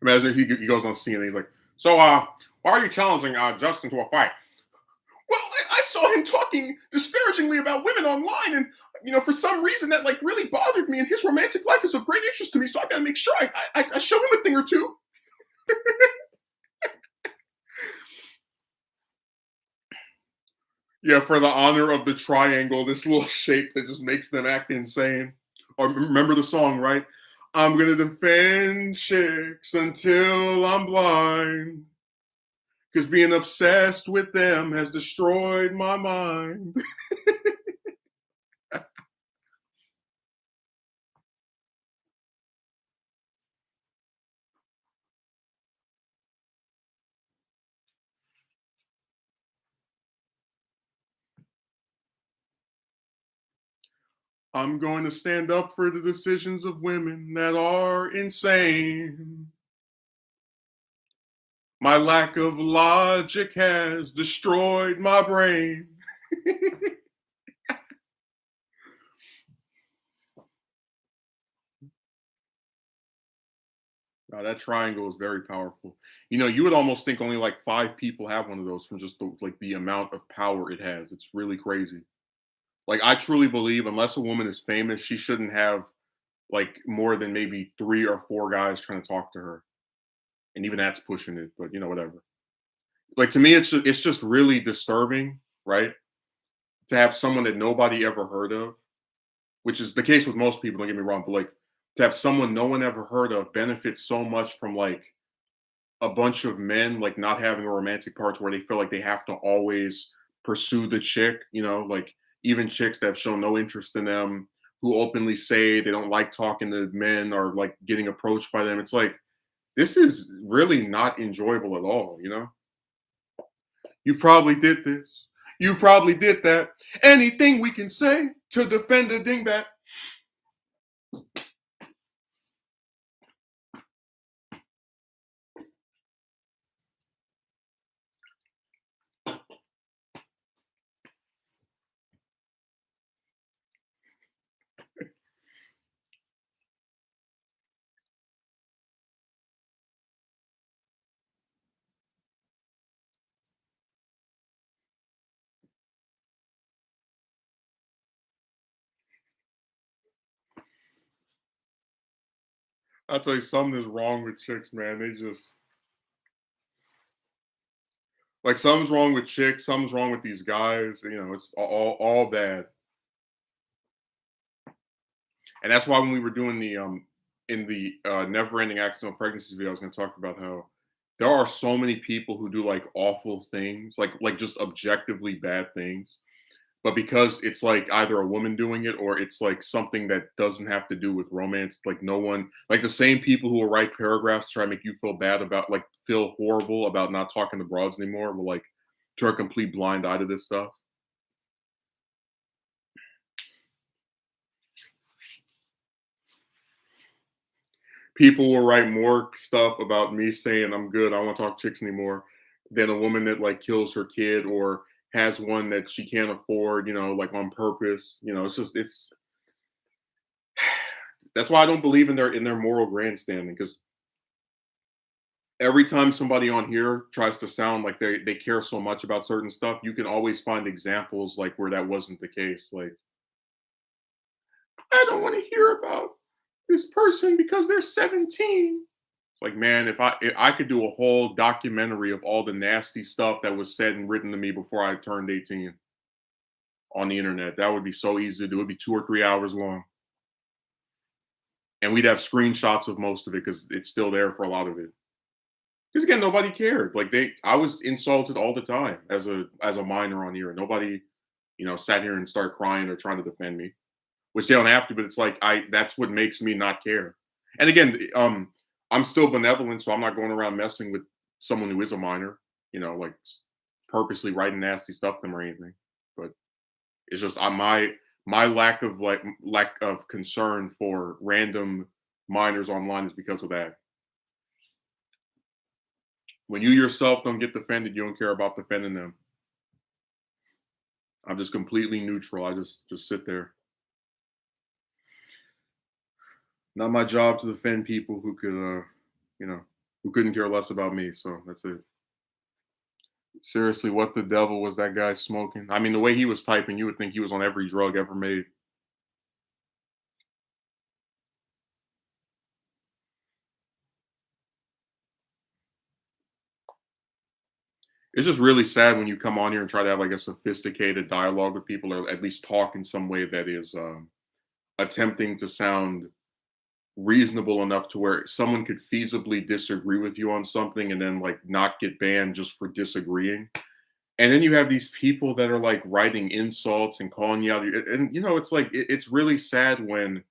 Imagine he goes on scene and he's like, "So, why are you challenging Justin to a fight?" Well, I saw him talking disparagingly about women online, and for some reason that like really bothered me. And his romantic life is of great interest to me, so I gotta make sure I show him a thing or two. Yeah, for the honor of the triangle, this little shape that just makes them act insane. Or remember the song, right? I'm gonna defend chicks until I'm blind. Because being obsessed with them has destroyed my mind. I'm going to stand up for the decisions of women that are insane. My lack of logic has destroyed my brain. Wow, that triangle is very powerful. You would almost think only like 5 people have one of those from just the amount of power it has. It's really crazy. Like I truly believe, unless a woman is famous, she shouldn't have like more than maybe 3 or 4 guys trying to talk to her, and even that's pushing it. But whatever. Like to me, it's just really disturbing, right? To have someone that nobody ever heard of, which is the case with most people. Don't get me wrong, but like to have someone no one ever heard of benefit so much from like a bunch of men like not having a romantic parts where they feel like they have to always pursue the chick, like even chicks that have shown no interest in them, who openly say they don't like talking to men or like getting approached by them. It's like this is really not enjoyable at all. You probably did this. You probably did that. Anything we can say to defend a dingbat. I'll tell you something is wrong with chicks, man. They just like something's wrong with chicks, something's wrong with these guys. You know, it's all bad. And that's why when we were doing the in the never ending accidental pregnancy video, I was gonna talk about how there are so many people who do like awful things, like just objectively bad things. But because it's like either a woman doing it or it's like something that doesn't have to do with romance, like no one, like the same people who will write paragraphs to try to make you feel bad about, like feel horrible about not talking to broads anymore, will like turn a complete blind eye to this stuff. People will write more stuff about me saying I'm good, I don't want to talk chicks anymore, than a woman that like kills her kid or has one that she can't afford, like on purpose. It's just it's that's why I don't believe in their moral grandstanding because every time somebody on here tries to sound like they care so much about certain stuff, you can always find examples like where that wasn't the case. Like, I don't want to hear about this person because they're 17. Like, man, if I could do a whole documentary of all the nasty stuff that was said and written to me before I turned 18 on the internet, that would be so easy to do. It'd be 2 or 3 hours long. And we'd have screenshots of most of it because it's still there for a lot of it. Because again, nobody cared. Like I was insulted all the time as a minor on here. Nobody, sat here and started crying or trying to defend me, which they don't have to. But it's like that's what makes me not care. And again, I'm still benevolent, so I'm not going around messing with someone who is a minor. Like purposely writing nasty stuff to them or anything. But it's just my lack of concern for random minors online is because of that. When you yourself don't get defended, you don't care about defending them. I'm just completely neutral. I just sit there. Not my job to defend people who could, who couldn't care less about me. So that's it. Seriously, what the devil was that guy smoking? I mean, the way he was typing, you would think he was on every drug ever made. It's just really sad when you come on here and try to have like a sophisticated dialogue with people, or at least talk in some way that is attempting to sound reasonable enough to where someone could feasibly disagree with you on something and then like not get banned just for disagreeing. And then you have these people that are like writing insults and calling you out. And it's like it's really sad when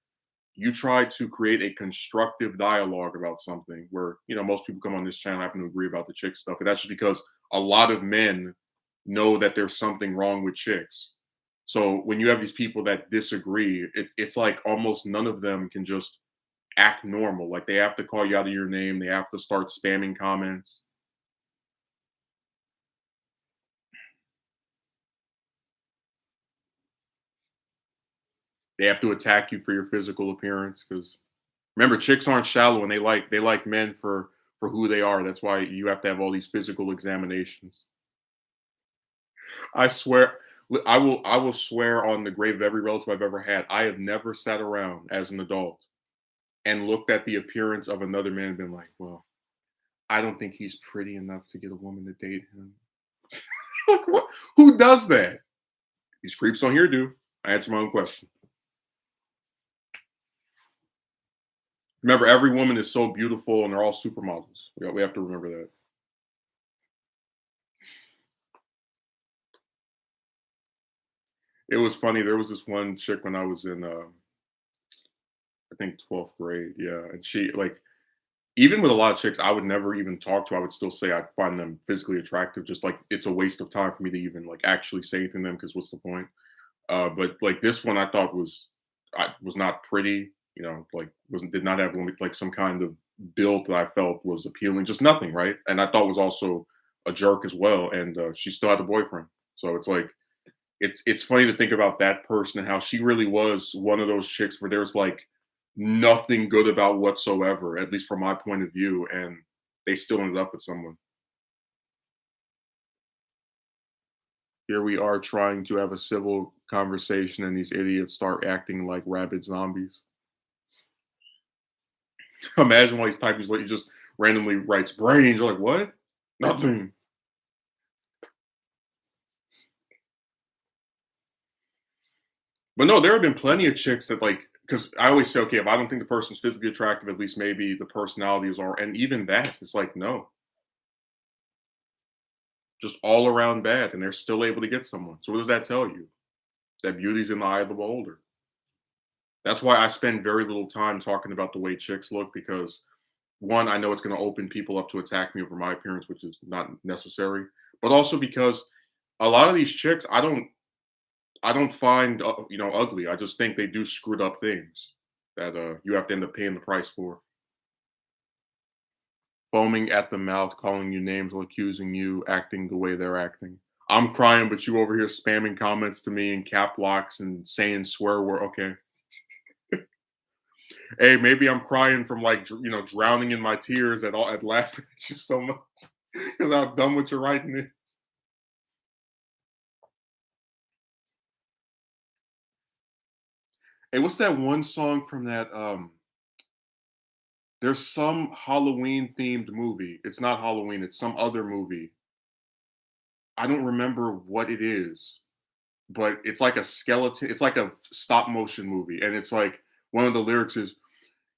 you try to create a constructive dialogue about something where most people come on this channel happen to agree about the chick stuff. And that's just because a lot of men know that there's something wrong with chicks. So when you have these people that disagree, it's like almost none of them can just act normal. Like they have to call you out of your name. They have to start spamming comments. They have to attack you for your physical appearance because remember, chicks aren't shallow and they like men for who they are. That's why you have to have all these physical examinations. I swear, I will swear on the grave of every relative I've ever had. I have never sat around as an adult and looked at the appearance of another man and been like, well, I don't think he's pretty enough to get a woman to date him. Like, what? Who does that? These creeps on here do. I answer my own question. Remember, every woman is so beautiful and they're all supermodels. We have to remember that. It was funny. There was this one chick when I was in, I think 12th grade. Yeah. And she, like, even with a lot of chicks, I would never even talk to. I would still say I find them physically attractive. Just like it's a waste of time for me to even like actually say anything to them because what's the point? But like this one, I thought was not pretty. Like wasn't did not have like some kind of build that I felt was appealing. Just nothing, right? And I thought was also a jerk as well. And she still had a boyfriend. So it's like it's funny to think about that person and how she really was one of those chicks where there's like nothing good about whatsoever, at least from my point of view, and they still ended up with someone. Here we are trying to have a civil conversation, and these idiots start acting like rabid zombies. Imagine while he's typing, he's like, he just randomly writes brains. You're like, what? Nothing. But no, there have been plenty of chicks that like, because I always say, okay, if I don't think the person's physically attractive, at least maybe the personalities are, and even that, it's like, no, just all around bad, and they're still able to get someone. So what does that tell you? That beauty's in the eye of the beholder. That's why I spend very little time talking about the way chicks look because one, I know it's going to open people up to attack me over my appearance, which is not necessary. But also because a lot of these chicks, I don't find ugly. I just think they do screwed up things that you have to end up paying the price for. Foaming at the mouth, calling you names while accusing you, acting the way they're acting. I'm crying, but you over here spamming comments to me in cap locks and saying swear word. Okay, hey, maybe I'm crying from like drowning in my tears at laughing at you so much because how dumb what you're writing is. Hey, what's that one song from that? There's some Halloween themed movie. It's not Halloween. It's some other movie. I don't remember what it is, but it's like a skeleton. It's like a stop motion movie, and it's like one of the lyrics is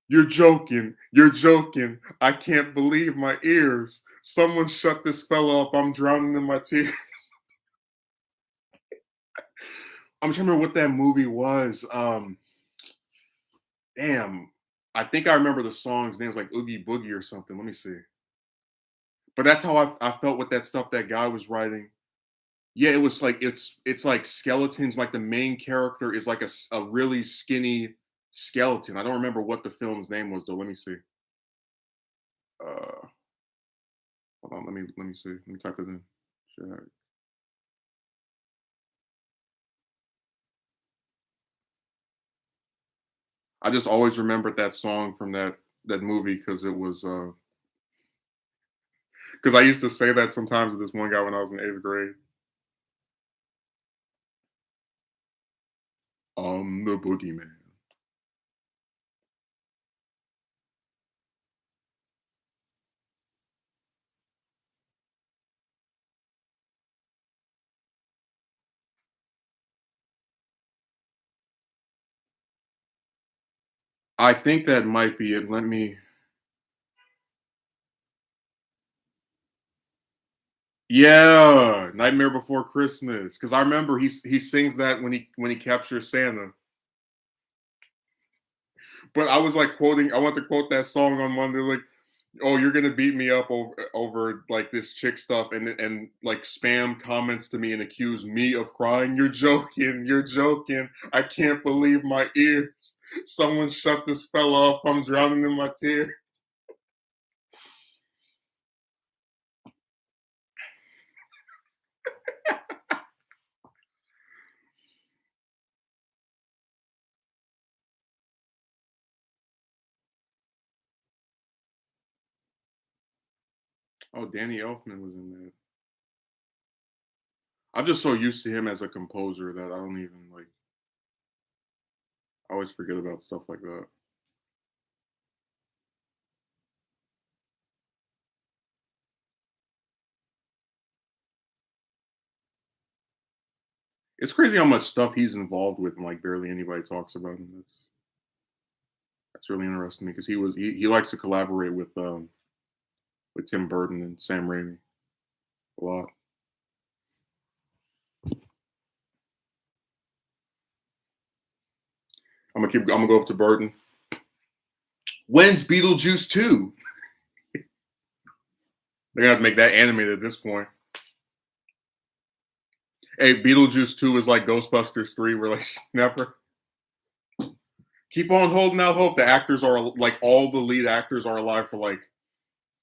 "You're joking, you're joking. I can't believe my ears. Someone shut this fella up. I'm drowning in my tears." I'm trying to remember what that movie was. Damn, I think I remember the song's name was like Oogie Boogie or something. Let me see. But that's how I felt with that stuff that guy was writing. Yeah, it was like it's like skeletons. Like the main character is like a really skinny skeleton. I don't remember what the film's name was though. Let me see. Uh, Hold on. Let me see. Let me type it in. Check. I just always remembered that song from that movie because it was because I used to say that sometimes with this one guy when I was in eighth grade. The boogeyman. I think that might be it. Let me. Yeah, Nightmare Before Christmas. Because I remember he sings that when he captures Santa. But I was like quoting. I want to quote that song on Monday. Like, oh, you're gonna beat me up over like this chick stuff and like spam comments to me and accuse me of crying. You're joking. You're joking. I can't believe my ears. Someone shut this fella up. I'm drowning in my tears. Oh, Danny Elfman was in that. I'm just so used to him as a composer that I don't even like. I always forget about stuff like that. It's crazy how much stuff he's involved with and like barely anybody talks about him. That's really interesting because he likes to collaborate with Tim Burton and Sam Raimi a lot. I'm gonna go up to Burton. When's Beetlejuice 2? They're gonna have to make that animated at this point. Hey, Beetlejuice 2 is like Ghostbusters 3, where like never keep on holding out hope. The actors are like all the lead actors are alive for like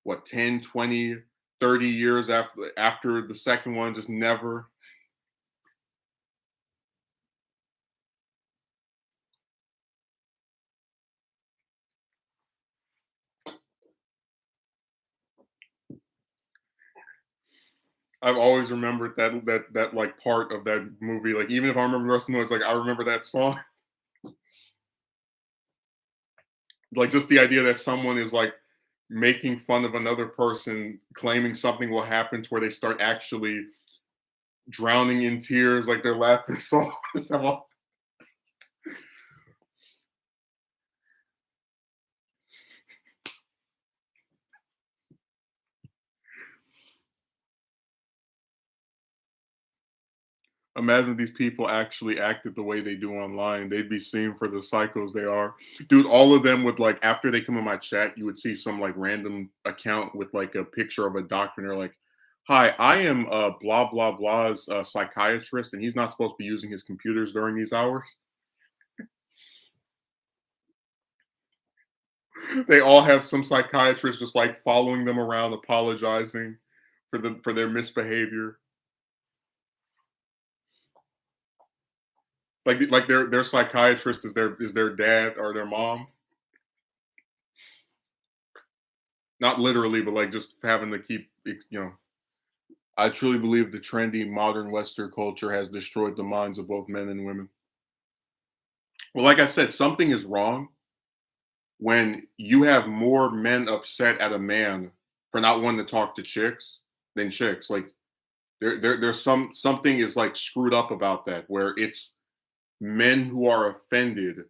what 10, 20, 30 years after the second one, just never. I've always remembered that like part of that movie. Like even if I remember the rest of the movie, it's like I remember that song. Like just the idea that someone is like making fun of another person, claiming something will happen to where they start actually drowning in tears, like they're laughing so hard. Imagine if these people actually acted the way they do online. They'd be seen for the psychos they are. Dude, all of them would like after they come in my chat, you would see some like random account with like a picture of a doctor and they're like, "Hi, I am blah blah blah's psychiatrist and he's not supposed to be using his computers during these hours." They all have some psychiatrist just like following them around apologizing for their misbehavior. Like their psychiatrist is their dad or their mom. Not literally, but like just having to keep, I truly believe the trendy modern Western culture has destroyed the minds of both men and women. Well, like I said, something is wrong when you have more men upset at a man for not wanting to talk to chicks than chicks. Like there's something is like screwed up about that where it's men who are offended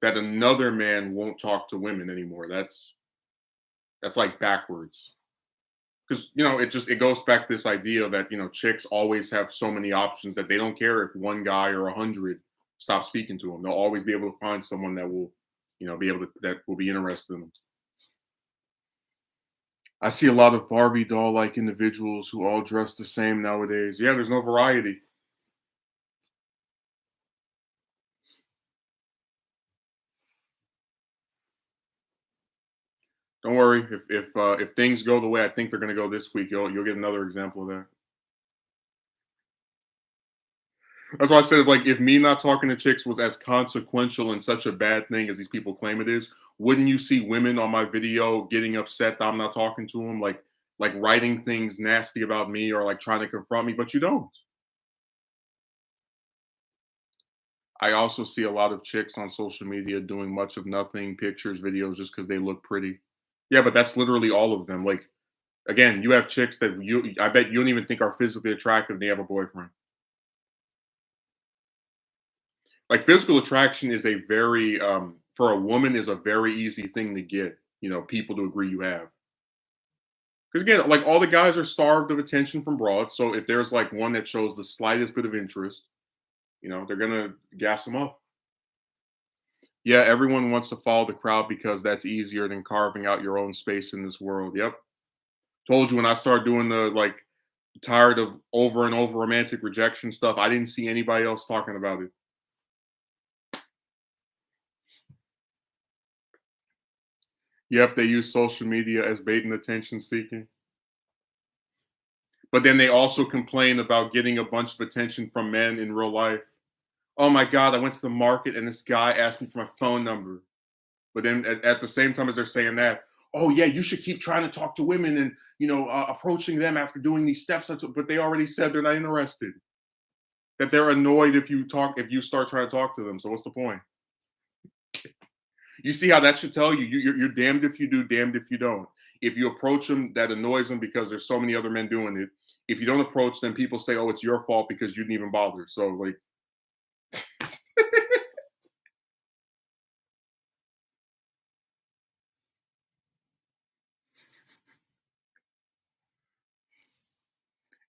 that another man won't talk to women anymore. That's like backwards. Because it goes back to this idea that chicks always have so many options that they don't care if one guy or 100 stop speaking to them. They'll always be able to find someone that will be able to that will be interested in them. I see a lot of Barbie doll like individuals who all dress the same nowadays. Yeah, there's no variety. Don't worry, if things go the way I think they're going to go this week, you'll get another example of that. That's why I said, like, if me not talking to chicks was as consequential and such a bad thing as these people claim it is, wouldn't you see women on my video getting upset that I'm not talking to them, like writing things nasty about me or like trying to confront me? But you don't. I also see a lot of chicks on social media doing much of nothing, pictures, videos, just because they look pretty. Yeah, but that's literally all of them. Like, again, you have chicks that I bet you don't even think are physically attractive. And they have a boyfriend. Like physical attraction is a very for a woman is a very easy thing to get, people to agree you have. Because again, like all the guys are starved of attention from broads. So if there's like one that shows the slightest bit of interest, they're gonna gas them up. Yeah, everyone wants to follow the crowd because that's easier than carving out your own space in this world. Yep. Told you when I started doing the like tired of over and over romantic rejection stuff, I didn't see anybody else talking about it. Yep, they use social media as bait and attention seeking. But then they also complain about getting a bunch of attention from men in real life. Oh my God, I went to the market and this guy asked me for my phone number. But then at the same time as they're saying that, oh yeah, you should keep trying to talk to women and approaching them after doing these steps. But they already said they're not interested. That they're annoyed if you start trying to talk to them. So what's the point? You see how that should tell you you're damned if you do, damned if you don't. If you approach them, that annoys them because there's so many other men doing it. If you don't approach them, people say, "Oh, it's your fault because you didn't even bother." So like,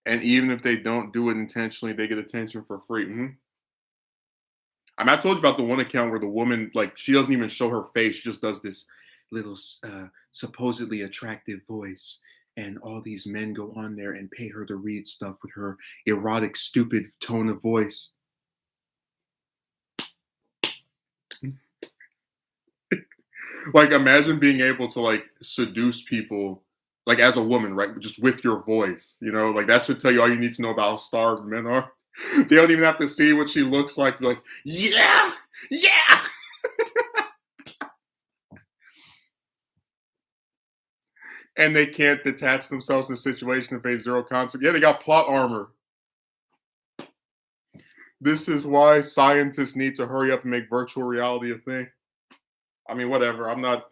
and even if they don't do it intentionally, they get attention for free. I told you about the one account where the woman, like, she doesn't even show her face; she just does this little supposedly attractive voice. And all these men go on there and pay her to read stuff with her erotic, stupid tone of voice. Like imagine being able to like seduce people like as a woman, right? Just with your voice, like that should tell you all you need to know about how starved men are. They don't even have to see what she looks like. Like, yeah, yeah. And they can't detach themselves from the situation and face zero consequence. Yeah, they got plot armor. This is why scientists need to hurry up and make virtual reality a thing. I mean, whatever. I'm not.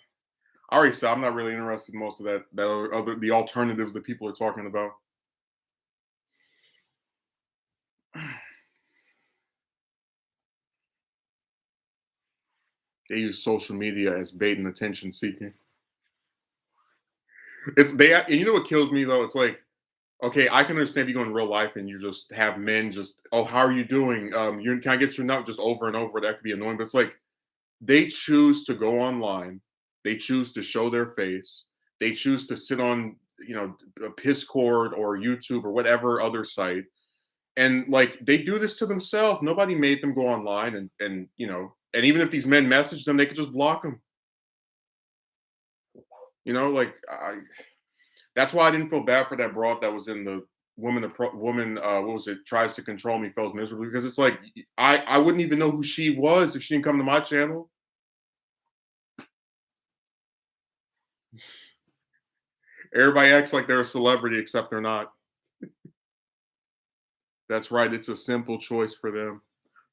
I already said I'm not really interested in most of that. That other the alternatives that people are talking about. They use social media as bait and attention seeking. It's they. And you know what kills me though? It's like, okay, I can understand if you go in real life and you just have men just, oh, how are you doing? You can I get your nut just over and over? That could be annoying, but it's like they choose to go online, they choose to show their face, they choose to sit on a Piscord or YouTube or whatever other site, and like they do this to themselves. Nobody made them go online, and even if these men message them, they could just block them. Like that's why I didn't feel bad for that broad that was in the woman. What was it? Tries to control me, fails miserably, because it's like I wouldn't even know who she was if she didn't come to my channel. Everybody acts like they're a celebrity, except they're not. That's right. It's a simple choice for them.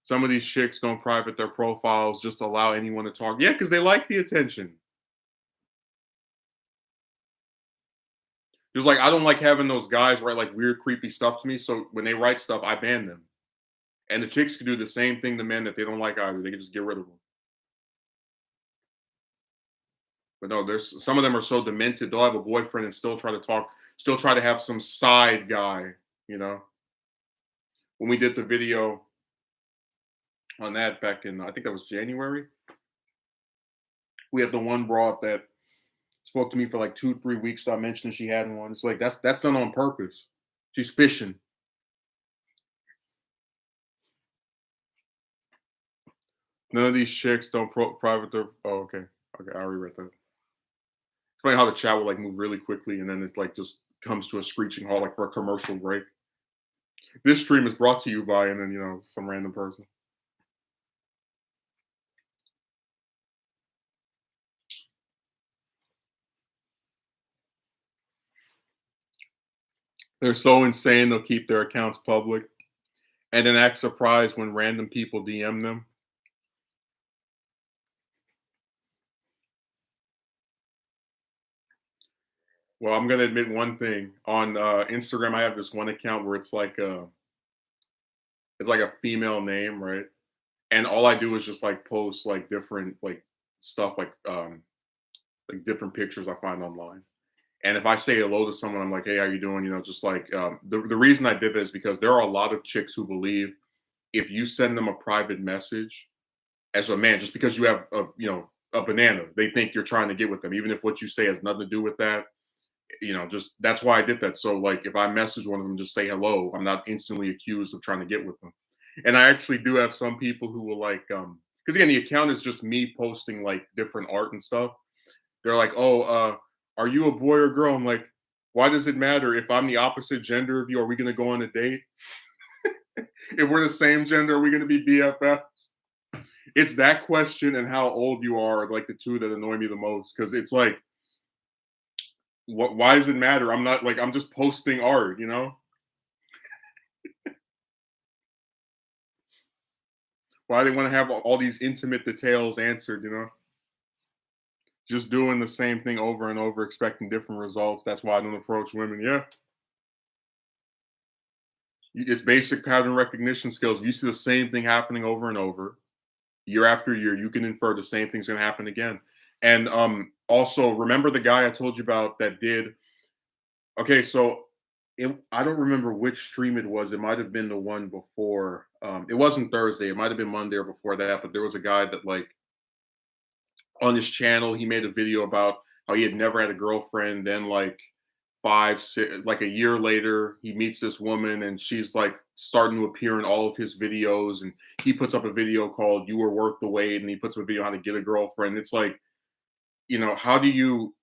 Some of these chicks don't private their profiles, just allow anyone to talk. Yeah, because they like the attention. Just like I don't like having those guys write like weird, creepy stuff to me. So when they write stuff, I ban them. And the chicks can do the same thing to men that they don't like either. They can just get rid of them. But no, there's some of them are so demented. They'll have a boyfriend and still try to talk, still try to have some side guy, you know. When we did the video on that back in, I think that was January, we had the one broad that spoke to me for like 2, 3 weeks. So I mentioned she had one. It's like that's done on purpose. She's fishing. None of these chicks don't private their. Oh, okay, okay, I already read that. It's funny how the chat will like move really quickly, and then it like just comes to a screeching halt, like for a commercial break. This stream is brought to you by, and then some random person. They're so insane they'll keep their accounts public, and then act surprised when random people DM them. Well, I'm gonna admit one thing. On Instagram, I have this one account where it's like a female name, right? And all I do is just like post like different like stuff like different pictures I find online. And if I say hello to someone, I'm like, hey, how you doing? Just like the reason I did this is because there are a lot of chicks who believe if you send them a private message as a man, just because you have a banana, they think you're trying to get with them, even if what you say has nothing to do with that. Just that's why I did that. So like if I message one of them, just say hello, I'm not instantly accused of trying to get with them. And I actually do have some people who will like because again the account is just me posting like different art and stuff. They're like, oh, are you a boy or girl? I'm like, why does it matter if I'm the opposite gender of you? Are we gonna go on a date? If we're the same gender, are we gonna be BFFs? It's that question and how old you are, like the two that annoy me the most. Because it's like, why does it matter? I'm not like I'm just posting art. Why they want to have all these intimate details answered? Just doing the same thing over and over, expecting different results. That's why I don't approach women. Yeah. It's basic pattern recognition skills. You see the same thing happening over and over, year after year. You can infer the same thing's going to happen again. And also, remember the guy I told you about that did. Okay, so I don't remember which stream it was. It might have been the one before. It wasn't Thursday. It might have been Monday or before that. But there was a guy that like on his channel, he made a video about how he had never had a girlfriend. Then like 5, 6, like a year later, he meets this woman and she's like starting to appear in all of his videos. And he puts up a video called "You Were Worth the Wait," and he puts up a video on how to get a girlfriend. It's like, how do you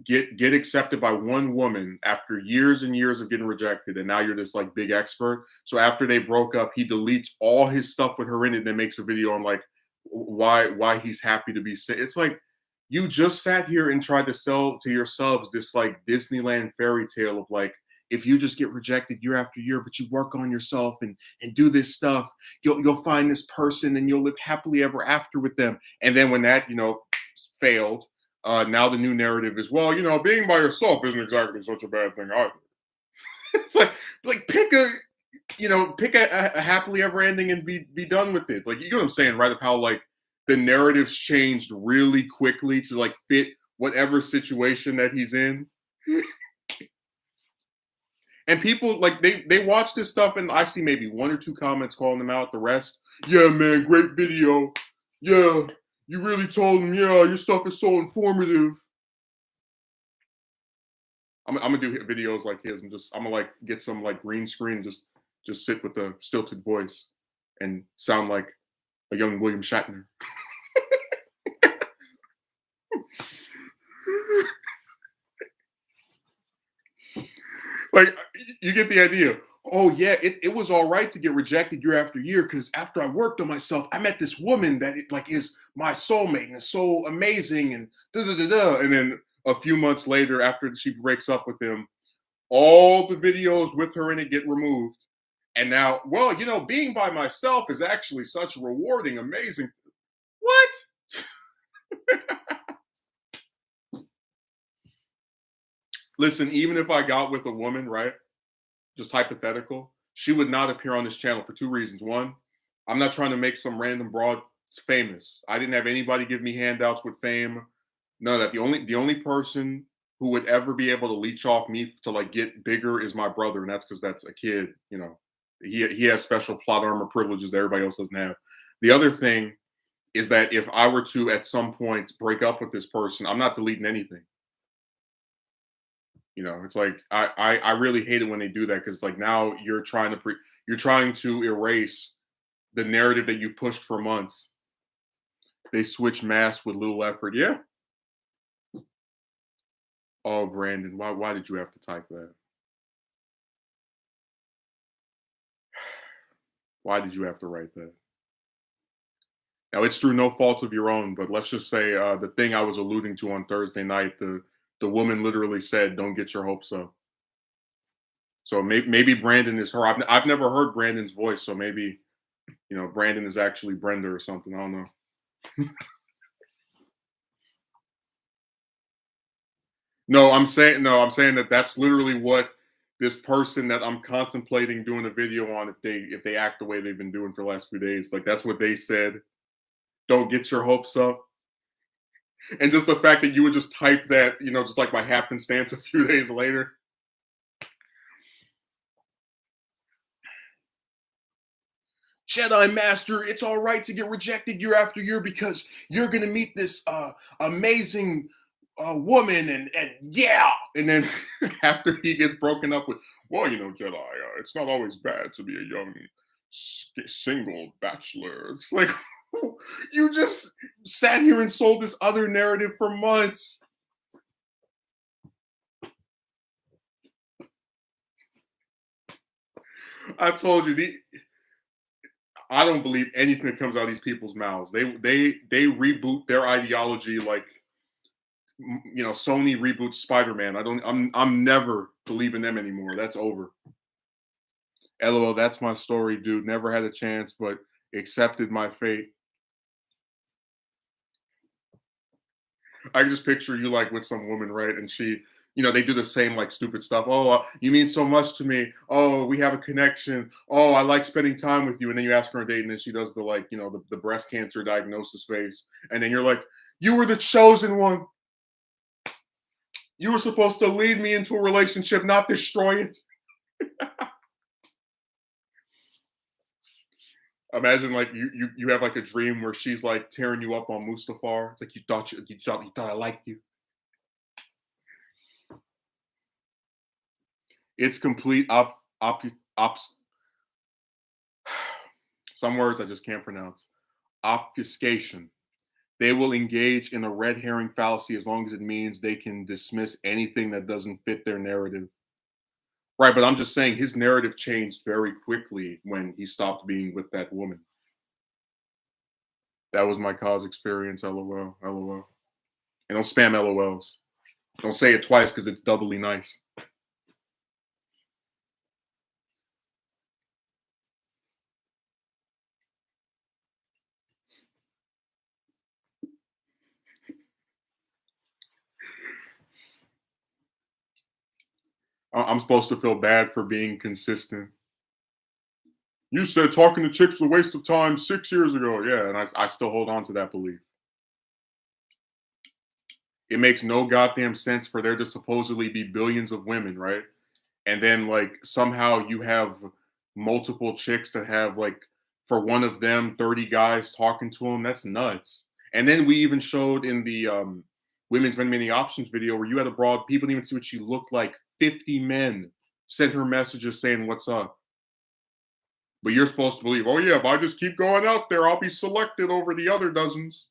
get accepted by one woman after years and years of getting rejected, and now you're this like big expert? So after they broke up, he deletes all his stuff with her in it, and then makes a video on like why he's happy to be sick. It's like you just sat here and tried to sell to your subs this like Disneyland fairy tale of like if you just get rejected year after year, but you work on yourself and do this stuff, you'll find this person and you'll live happily ever after with them. And then when that, failed, now the new narrative is, well, being by yourself isn't exactly such a bad thing either. It's like pick a happily ever ending and be done with it. Like, you know what I'm saying, right? Of how like the narratives changed really quickly to like fit whatever situation that he's in. And people like they watch this stuff and I see maybe one or two comments calling them out. The rest, yeah, man, great video. Yeah, you really told him, yeah, your stuff is so informative. I'm gonna do videos like his. I'm gonna like get some like green screen, just sit with the stilted voice and sound like a young William Shatner. Like, you get the idea. Oh yeah, it was all right to get rejected year after year because after I worked on myself, I met this woman that like is my soulmate and is so amazing and da da da da. And then a few months later, after she breaks up with him, all the videos with her in it get removed. And now, well, being by myself is actually such rewarding, amazing. What? Listen, even if I got with a woman, right? Just hypothetical, she would not appear on this channel for two reasons. One, I'm not trying to make some random broad famous. I didn't have anybody give me handouts with fame. None of that. The only person who would ever be able to leech off me to like get bigger is my brother, and that's because that's a kid. He has special plot armor privileges that everybody else doesn't have. The other thing is that if I were to at some point break up with this person, I'm not deleting anything. It's like I really hate it when they do that because like now you're trying to erase the narrative that you pushed for months. They switch masks with little effort. Yeah. Oh, Brandon, why did you have to type that? Why did you have to write that? Now it's through no fault of your own, but let's just say the thing I was alluding to on Thursday night, the woman literally said, "Don't get your hopes up." So maybe Brandon is her. I've never heard Brandon's voice, so maybe Brandon is actually Brenda or something. I don't know. No, I'm saying that that's literally what this person that I'm contemplating doing a video on, if they act the way they've been doing for the last few days, like that's what they said. Don't get your hopes up. And just the fact that you would just type that, just like by happenstance a few days later. Jedi Master, it's all right to get rejected year after year because you're gonna meet this amazing woman, and yeah, and then after he gets broken up with, well, Jedi, it's not always bad to be a young single bachelor. It's like you just sat here and sold this other narrative for months. I told you, I don't believe anything that comes out of these people's mouths. They reboot their ideology like Sony reboots Spider-Man. I'm never believing them anymore. That's over. LOL, that's my story, dude. Never had a chance, but accepted my fate. I can just picture you like with some woman, right? And she, they do the same like stupid stuff. Oh, you mean so much to me. Oh, we have a connection. Oh, I like spending time with you. And then you ask her a date, and then she does the like, the breast cancer diagnosis face. And then you're like, you were the chosen one. You were supposed to lead me into a relationship, not destroy it. Imagine like you have like a dream where she's like tearing you up on Mustafar. It's like you thought I liked you. It's complete ops. Some words I just can't pronounce. Obfuscation. They will engage in a red herring fallacy as long as it means they can dismiss anything that doesn't fit their narrative. Right, but I'm just saying his narrative changed very quickly when he stopped being with that woman. That was my college experience. LOL. LOL. And don't spam LOLs. Don't say it twice because it's doubly nice. I'm supposed to feel bad for being consistent. You said talking to chicks was a waste of time 6 years ago. Yeah, and I still hold on to that belief. It makes no goddamn sense for there to supposedly be billions of women, right? And then like somehow you have multiple chicks that have like for one of them 30 guys talking to them. That's nuts. And then we even showed in the women's many options video where you had a broad, people didn't even see what she looked like. 50 men sent her messages saying what's up. But you're supposed to believe, oh yeah, if I just keep going out there, I'll be selected over the other dozens.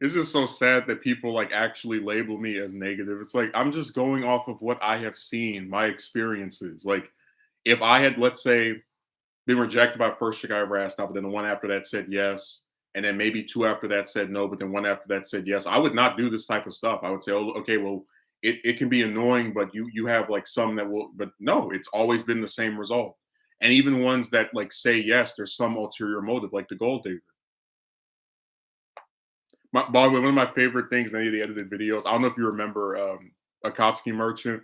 It's just so sad that people like actually label me as negative. It's like I'm just going off of what I have seen, my experiences. Like if I had, let's say, been rejected by first chick I ever asked out, but then the one after that said yes, and then maybe two after that said no, but then one after that said yes, I would not do this type of stuff. I would say, oh, okay, well, it can be annoying, but you have like some that will, but no, it's always been the same result. And even ones that like say yes, there's some ulterior motive, like the gold digger. By the way, one of my favorite things in any of the edited videos, I don't know if you remember Akatsuki Merchant,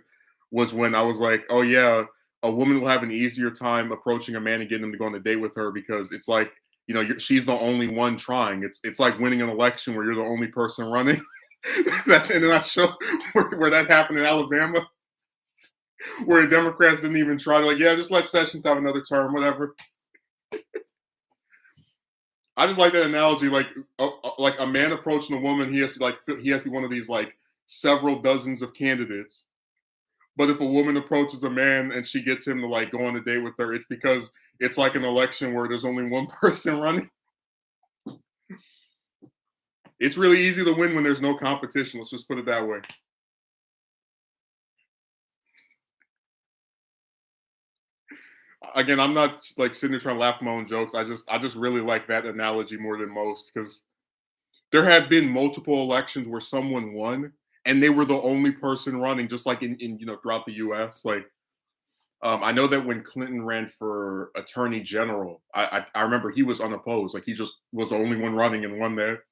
was when I was like, oh yeah, a woman will have an easier time approaching a man and getting him to go on a date with her because it's like, you know, she's the only one trying. It's like winning an election where you're the only person running. And then I show where that happened in Alabama, where the Democrats didn't even try to like, yeah, just let Sessions have another term, whatever. I just like that analogy. Like a man approaching a woman, he has to be one of these like several dozens of candidates. But if a woman approaches a man and she gets him to like go on a date with her, it's because it's like an election where there's only one person running. It's really easy to win when there's no competition. Let's just put it that way. Again, I'm not like sitting there trying to laugh at my own jokes. I just really like that analogy more than most because there have been multiple elections where someone won and they were the only person running, just like in throughout the U.S. Like I know that when Clinton ran for attorney general, I remember he was unopposed. Like he just was the only one running and won there.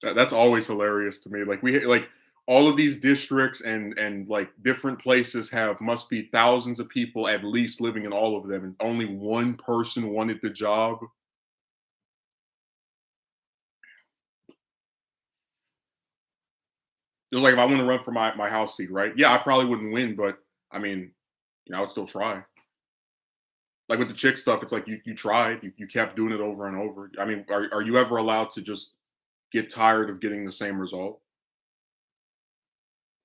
That's always hilarious to me. Like we like all of these districts and like different places have must be thousands of people at least living in all of them, and only one person wanted the job. Just like if I want to run for my house seat, right? Yeah, I probably wouldn't win, but I mean, I would still try. Like with the chick stuff, it's like you tried, you kept doing it over and over. I mean, are you ever allowed to just get tired of getting the same result?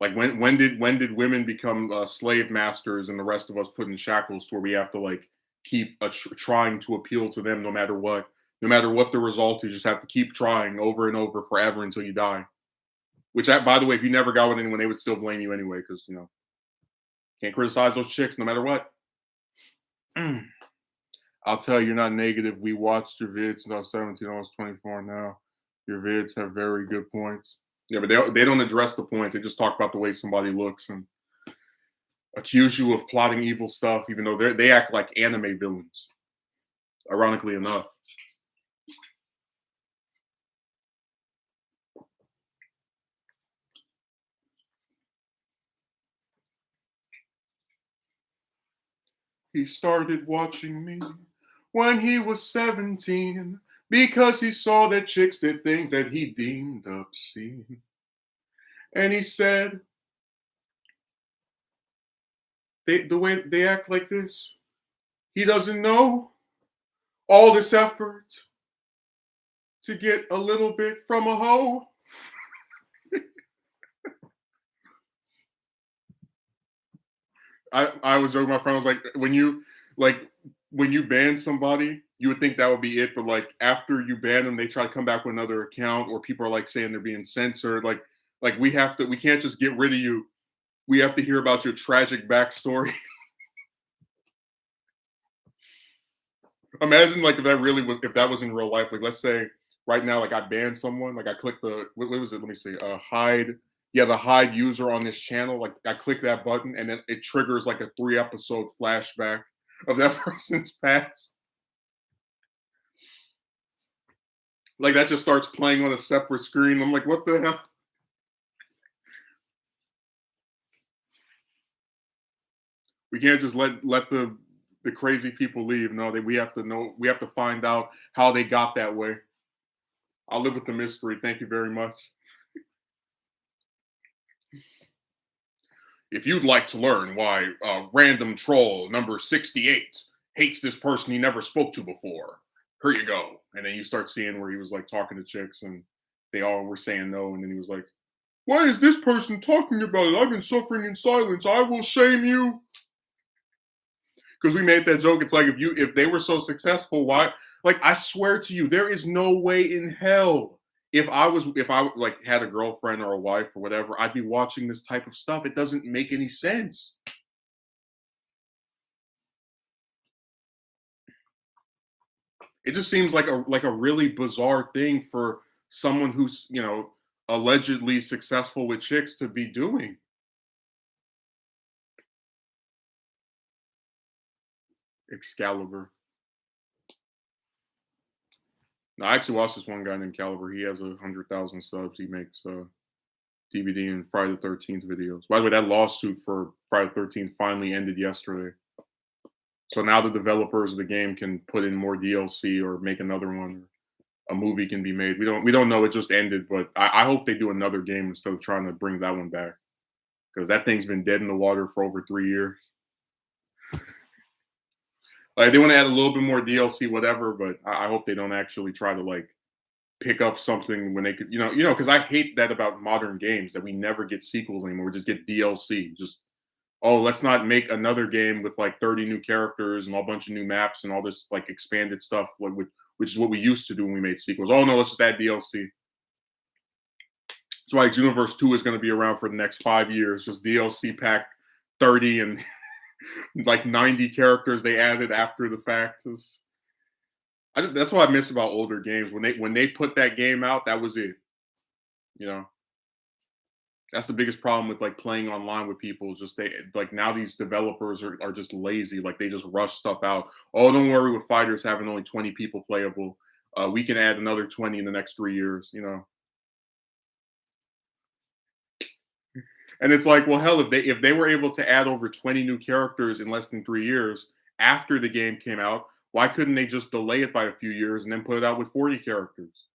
Like when did women become slave masters and the rest of us put in shackles to where we have to like keep trying to appeal to them no matter what the result is, you just have to keep trying over and over forever until you die. Which, by the way, if you never got with anyone, they would still blame you anyway because can't criticize those chicks no matter what. I'll tell you, you're not negative. We watched your vids since I was 17, almost 24 now. Your vids have very good points. Yeah, but they don't address the points. They just talk about the way somebody looks and accuse you of plotting evil stuff, even though they act like anime villains. Ironically enough. He started watching me when he was 17 because he saw that chicks did things that he deemed obscene. And he said, the way they act like this, he doesn't know all this effort to get a little bit from a hoe. I was joking. My friend was like when you ban somebody, you would think that would be it, but like after you ban them, they try to come back with another account, or people are like saying they're being censored. Like we can't just get rid of you. We have to hear about your tragic backstory. Imagine like if that was in real life. Like let's say right now, like I banned someone, like I click the what was it? Let me see. Hide. Yeah, the hide user on this channel. Like I click that button and then it triggers like a 3 episode flashback of that person's past. Like that just starts playing on a separate screen. I'm like, what the hell? We can't just let the crazy people leave. No, we have to know. We have to find out how they got that way. I'll live with the mystery. Thank you very much. If you'd like to learn why random troll number 68 hates this person he never spoke to before, here you go. And then you start seeing where he was like talking to chicks and they all were saying no. And then he was like, why is this person talking about it? I've been suffering in silence. I will shame you. Because we made that joke. It's like if they were so successful, why? Like I swear to you, there is no way in hell if I like had a girlfriend or a wife or whatever, I'd be watching this type of stuff. It doesn't make any sense. It just seems like a really bizarre thing for someone who's allegedly successful with chicks to be doing. Excalibur. No, I actually watched this one guy named Caliber. He has 100,000 subs. He makes DVD and Friday the 13th videos. By the way, that lawsuit for Friday the 13th finally ended yesterday. So now the developers of the game can put in more DLC or make another one. A movie can be made. We don't know. It just ended, but I hope they do another game instead of trying to bring that one back because that thing's been dead in the water for over 3 years. Like they want to add a little bit more DLC, whatever, but I hope they don't actually try to like pick up something when they could, because I hate that about modern games that we never get sequels anymore. We just get DLC. Just let's not make another game with like 30 new characters and a bunch of new maps and all this like expanded stuff, which is what we used to do when we made sequels. Oh no, let's just add DLC. That's why Xenoverse 2 is going to be around for the next 5 years. Just DLC pack 30 and like 90 characters they added after the fact. That's what I miss about older games. When they put that game out, that was it. That's the biggest problem with like playing online with people. Just they like now these developers are just lazy. Like they just rush stuff out. Oh, don't worry with fighters having only 20 people playable. We can add another 20 in the next 3 years. And it's like, well, hell, if they were able to add over 20 new characters in less than 3 years after the game came out, why couldn't they just delay it by a few years and then put it out with 40 characters?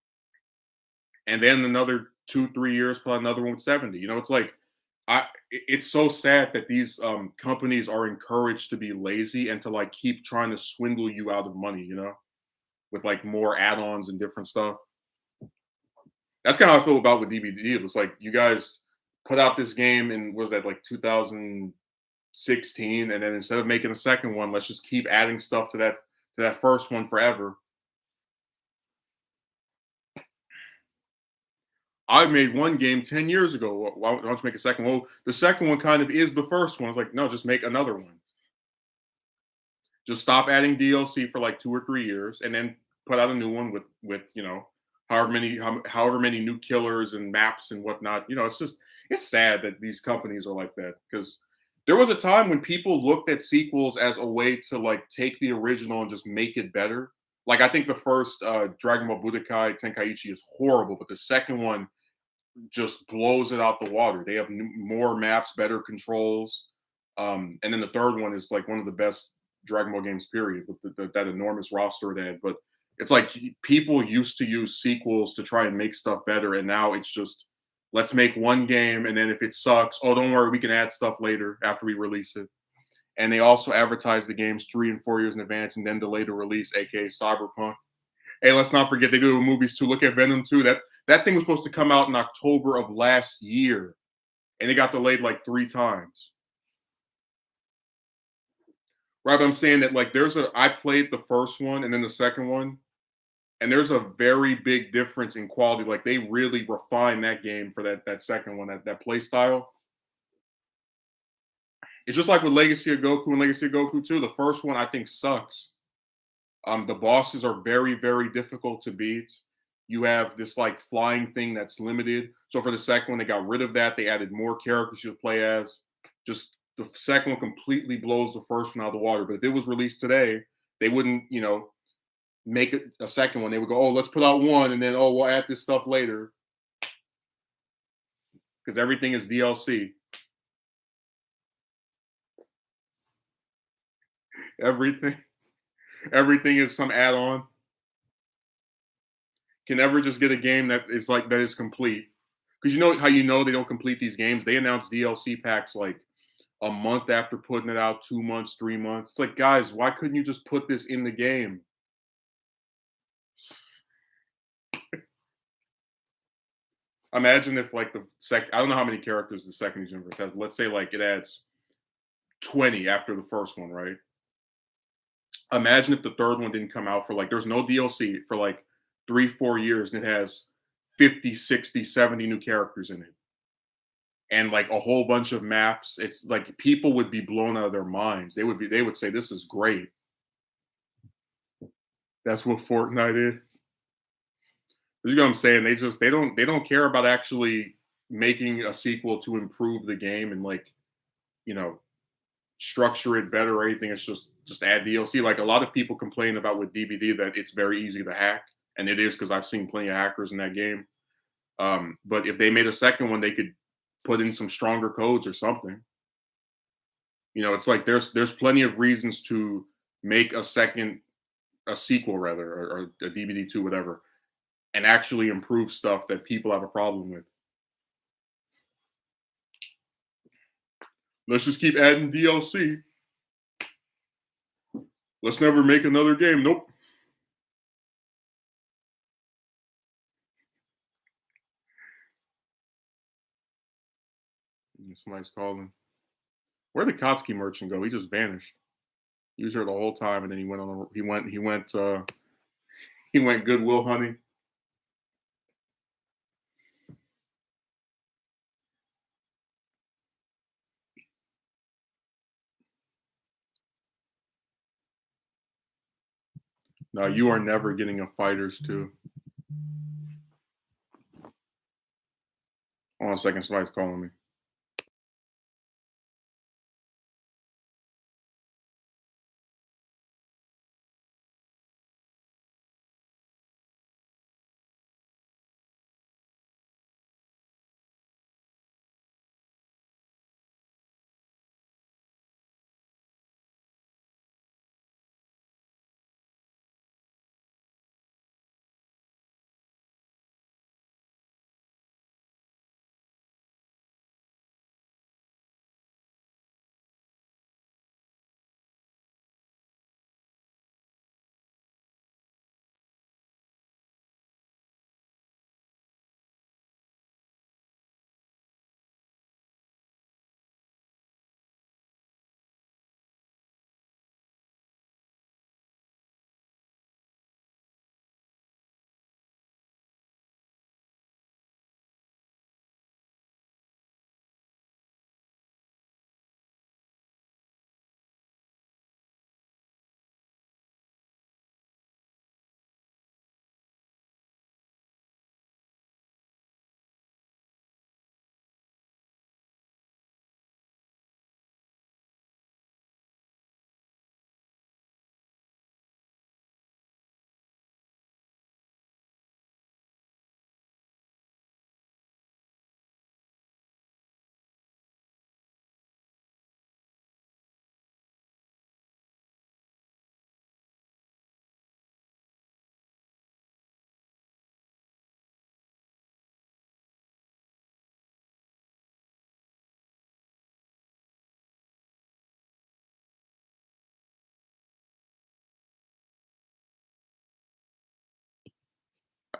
And then another 2-3 years, put another one with 70. It's like it's so sad that these companies are encouraged to be lazy and to like keep trying to swindle you out of money, with like more add-ons and different stuff. That's kind of how I feel about with DVD. It's like you guys put out this game in was that like 2016, and then instead of making a second one, let's just keep adding stuff to that first one forever. I made one game 10 years ago. Why don't you make a second? Well, the second one kind of is the first one. It's like, no, just make another one. Just stop adding DLC for like 2 or 3 years, and then put out a new one with however many new killers and maps and whatnot. It's sad that these companies are like that because there was a time when people looked at sequels as a way to like take the original and just make it better. Like I think the first Dragon Ball Budokai Tenkaichi is horrible, but the second one just blows it out the water. They have more maps, better controls, and then the third one is like one of the best Dragon Ball games, period, with that enormous roster it had. But it's like people used to use sequels to try and make stuff better, and now it's just let's make one game, and then if it sucks, oh, don't worry, we can add stuff later after we release it. And they also advertise the games 3 and 4 years in advance and then delay the release, aka Cyberpunk. Hey, let's not forget they do movies too. Look at Venom 2. That thing was supposed to come out in October of last year, and it got delayed like 3 times. Right, but I'm saying that like I played the first one and then the second one, and there's a very big difference in quality. Like they really refined that game for that second one, that play style. It's just like with Legacy of Goku and Legacy of Goku 2. The first one I think sucks. The bosses are very, very difficult to beat. You have this like flying thing that's limited. So for the second one, they got rid of that. They added more characters you play as. Just the second one completely blows the first one out of the water. But if it was released today, they wouldn't, make it a second one. They would go, oh, let's put out one, and then oh, we'll add this stuff later because everything is DLC. Everything, everything is some add-on. Can never just get a game that is like that is complete. Because you know how you know they don't complete these games? They announce DLC packs like a month after putting it out, 2 months, 3 months. It's like, guys, why couldn't you just put this in the game? Imagine if like I don't know how many characters the second universe has. Let's say like it adds 20 after the first one, right? Imagine if the third one didn't come out for like there's no DLC for like 3, 4 years and it has 50, 60, 70 new characters in it. And like a whole bunch of maps. It's like people would be blown out of their minds. They would say, this is great. That's what Fortnite is. You know what I'm saying? They don't care about actually making a sequel to improve the game and like, you know, structure it better or anything. It's just add DLC. Like a lot of people complain about with DVD that it's very easy to hack, and it is because I've seen plenty of hackers in that game. But if they made a second one, they could put in some stronger codes or something. It's like there's plenty of reasons to make a sequel rather, or a DVD two, whatever, and actually improve stuff that people have a problem with. Let's just keep adding DLC. Let's never make another game. Nope. Somebody's calling. Where'd the Kotsky merchant go? He just vanished. He was here the whole time, and then he went on. He went Goodwill hunting. No, you are never getting a Fighters 2. Hold on a second. Somebody's calling me.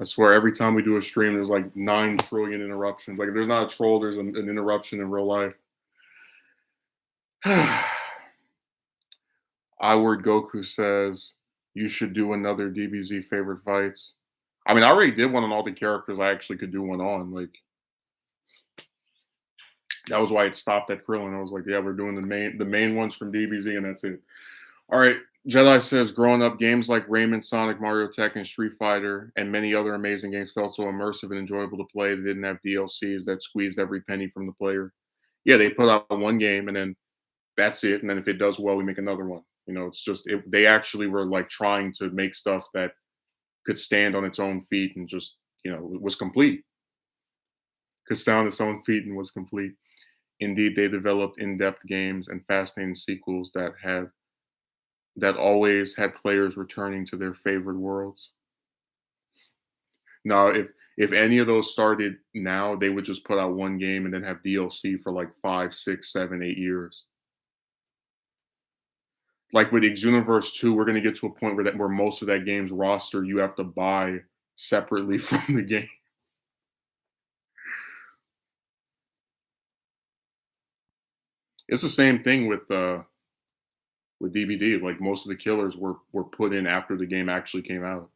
I swear, every time we do a stream, there's like 9 trillion interruptions. Like, if there's not a troll, there's an interruption in real life. I Word Goku says you should do another DBZ favorite fights. I mean, I already did one on all the characters I actually could do one on. Like, that was why it stopped at Krillin. I was like, yeah, we're doing the main ones from DBZ, and that's it. All right, Jedi says growing up, games like Rayman, Sonic, Mario, Tekken, Street Fighter, and many other amazing games felt so immersive and enjoyable to play. They didn't have DLCs that squeezed every penny from the player. Yeah, they put out one game and then that's it. And then if it does well, we make another one. It's just they actually were like trying to make stuff that could stand on its own feet and just was complete. Could stand on its own feet and was complete. Indeed, they developed in-depth games and fascinating sequels that always had players returning to their favorite worlds. Now, if any of those started now, they would just put out one game and then have DLC for like 5, 6, 7, 8 years. Like with Xenoverse 2, we're gonna get to a point where most of that game's roster you have to buy separately from the game. It's the same thing with DVD. Like most of the killers were put in after the game actually came out.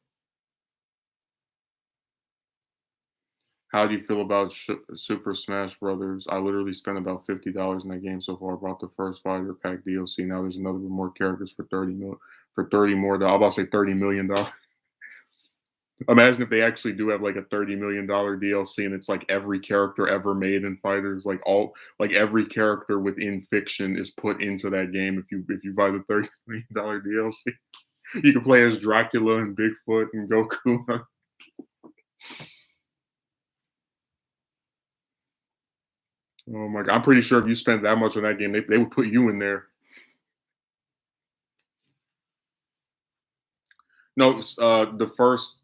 How do you feel about Super Smash Brothers? I literally spent about $50 in that game so far. Bought the first fighter pack DLC. Now there's another with more characters for 30 more. I'm about to say $30 million. Imagine if they actually do have like a $30 million DLC and it's like every character ever made in fighters, like every character within fiction is put into that game if you buy the $30 million DLC. You can play as Dracula and Bigfoot and Goku. Oh my god! I'm pretty sure if you spent that much on that game, they would put you in there. No, the first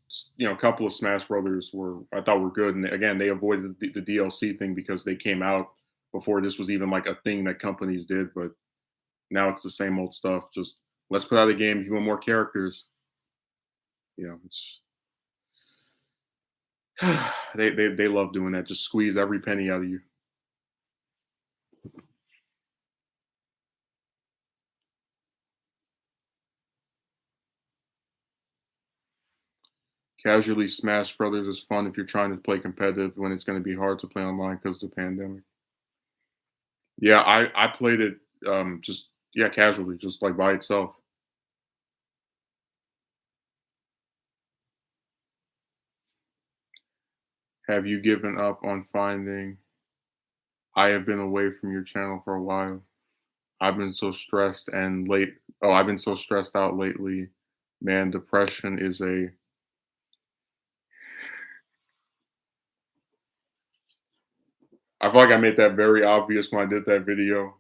couple of Smash Brothers I thought were good, and again they avoided the DLC thing because they came out before this was even like a thing that companies did. But now it's the same old stuff. Just let's put out a game. If you want more characters, it's they love doing that. Just squeeze every penny out of you. Casually, Smash Brothers is fun if you're trying to play competitive when it's going to be hard to play online because of the pandemic. Yeah, I played it just yeah casually, just like by itself. Have you given up on finding? I have been away from your channel for a while. I've been so stressed and late. Oh, I've been so stressed out lately. Man, depression is a. I feel like I made that very obvious when I did that video.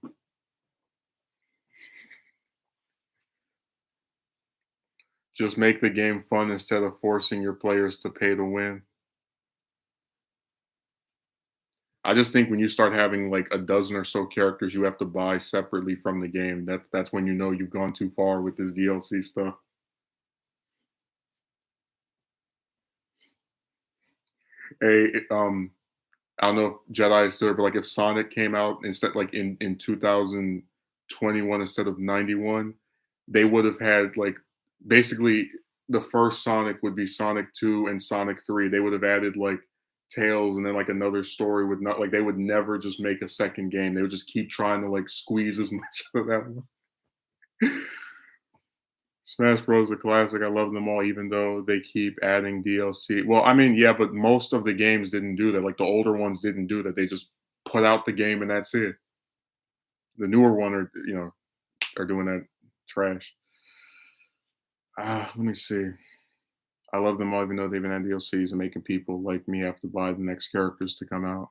Just make the game fun instead of forcing your players to pay to win. I just think when you start having like a dozen or so characters you have to buy separately from the game, that's when you know you've gone too far with this DLC stuff. I don't know if Jedi is still, but like if Sonic came out instead, like in 2021 instead of 91, they would have had like basically the first Sonic would be Sonic 2 and Sonic 3. They would have added like Tails and then like another story with not like they would never just make a second game. They would just keep trying to like squeeze as much of that one. Smash Bros. A classic. I love them all, even though they keep adding DLC. Well, I mean, yeah, but most of the games didn't do that. Like the older ones didn't do that. They just put out the game and that's it. The newer one are doing that trash. Let me see. I love them all, even though they've been had DLCs and making people like me have to buy the next characters to come out.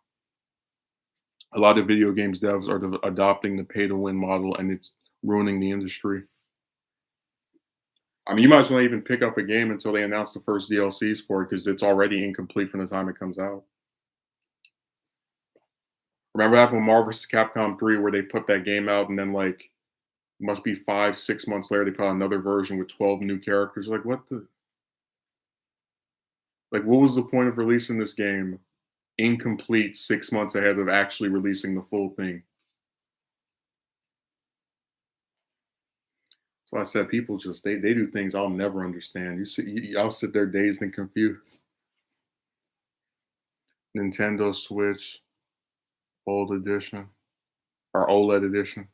A lot of video games devs are adopting the pay to win model, and it's ruining the industry. I mean, you might as well even pick up a game until they announce the first DLCs for it because it's already incomplete from the time it comes out. Remember that with Marvel vs. Capcom 3 where they put that game out and then like must be 5, 6 months later they put out another version with 12 new characters. Like what was the point of releasing this game incomplete 6 months ahead of actually releasing the full thing? So I said people just they do things I'll never understand. I'll sit there dazed and confused. Nintendo Switch old edition or OLED edition.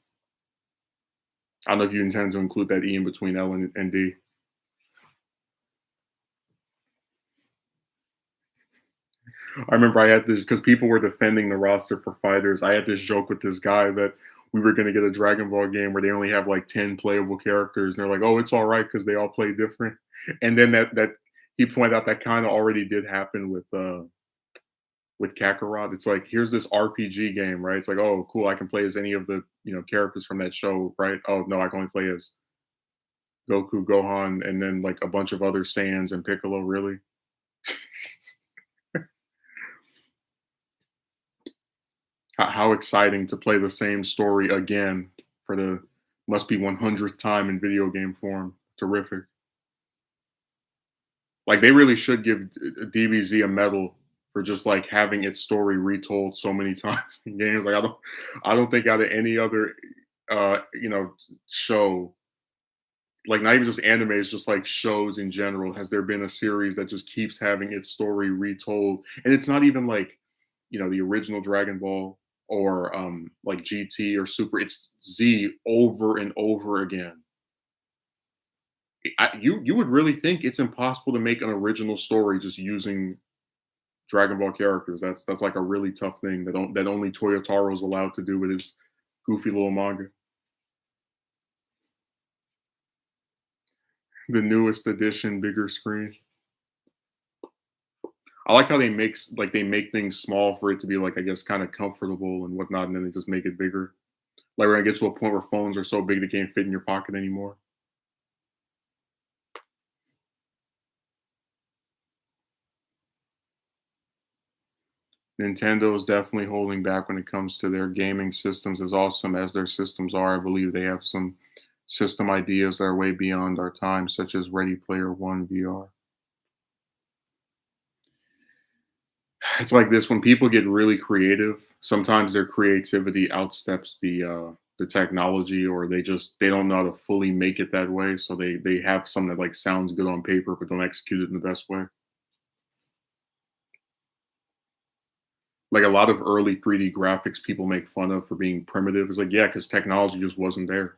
I don't know if you intend to include that E in between L and D. I remember I had this because people were defending the roster for fighters. I had this joke with this guy that we were going to get a Dragon Ball game where they only have like 10 playable characters, and they're like, "Oh, it's all right because they all play different." And then that he pointed out that kind of already did happen with Kakarot. It's like, here's this RPG game, right? It's like, oh, cool, I can play as any of the characters from that show, right? Oh no, I can only play as Goku, Gohan, and then like a bunch of other Saiyans and Piccolo. Really? How exciting to play the same story again for the must be 100th time in video game form. Terrific. Like they really should give DBZ a medal for just like having its story retold so many times in games. Like I don't think out of any other show, like not even just anime, it's just like shows in general, has there been a series that just keeps having its story retold. And it's not even like, the original Dragon Ball or like GT or Super. It's Z over and over again. You would really think it's impossible to make an original story just using Dragon Ball characters. That's like a really tough thing that only Toyotaro's allowed to do with his goofy little manga. The newest edition, bigger screen. I like how they make things small for it to be like, I guess, kind of comfortable and whatnot, and then they just make it bigger. Like we're gonna get to a point where phones are so big they can't fit in your pocket anymore. Nintendo is definitely holding back when it comes to their gaming systems. As awesome as their systems are, I believe they have some system ideas that are way beyond our time, such as Ready Player One VR. It's like this: when people get really creative, sometimes their creativity outsteps the technology, or they don't know how to fully make it that way. So they have something that like sounds good on paper, but don't execute it in the best way. Like a lot of early 3D graphics people make fun of for being primitive. It's like, yeah, because technology just wasn't there.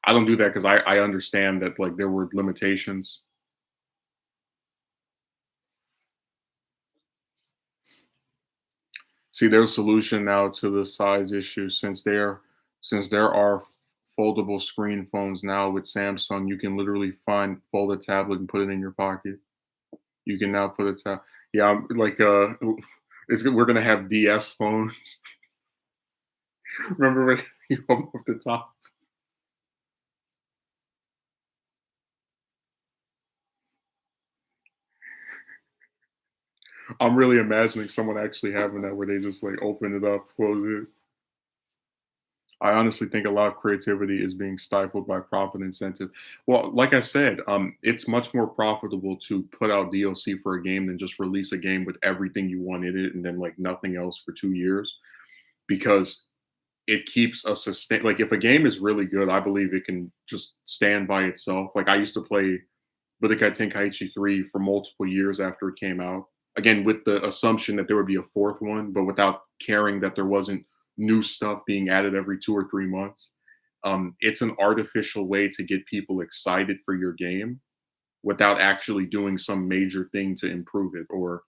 I don't do that because I understand that like there were limitations. See, there's a solution now to the size issue since there are foldable screen phones now with Samsung. You can literally fold a tablet and put it in your pocket. You can now put a tab. Yeah, like we're gonna have DS phones. Remember when you open up the top? I'm really imagining someone actually having that where they just like open it up, close it. I honestly think a lot of creativity is being stifled by profit incentive. Well, like I said, it's much more profitable to put out DLC for a game than just release a game with everything you want in it and then like nothing else for 2 years, because it keeps a sustain. Like if a game is really good, I believe it can just stand by itself. Like I used to play Budokai Tenkaichi 3 for multiple years after it came out. Again, with the assumption that there would be a fourth one, but without caring that there wasn't new stuff being added every 2 or 3 months. It's an artificial way to get people excited for your game without actually doing some major thing to improve it. Or,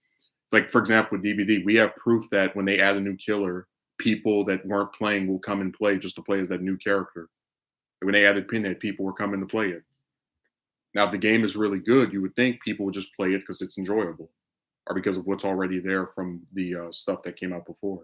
like, for example, with DBD, we have proof that when they add a new killer, people that weren't playing will come and play just to play as that new character. When they added Pinhead, people were coming to play it. Now, if the game is really good, you would think people would just play it because it's enjoyable or because of what's already there from the stuff that came out before.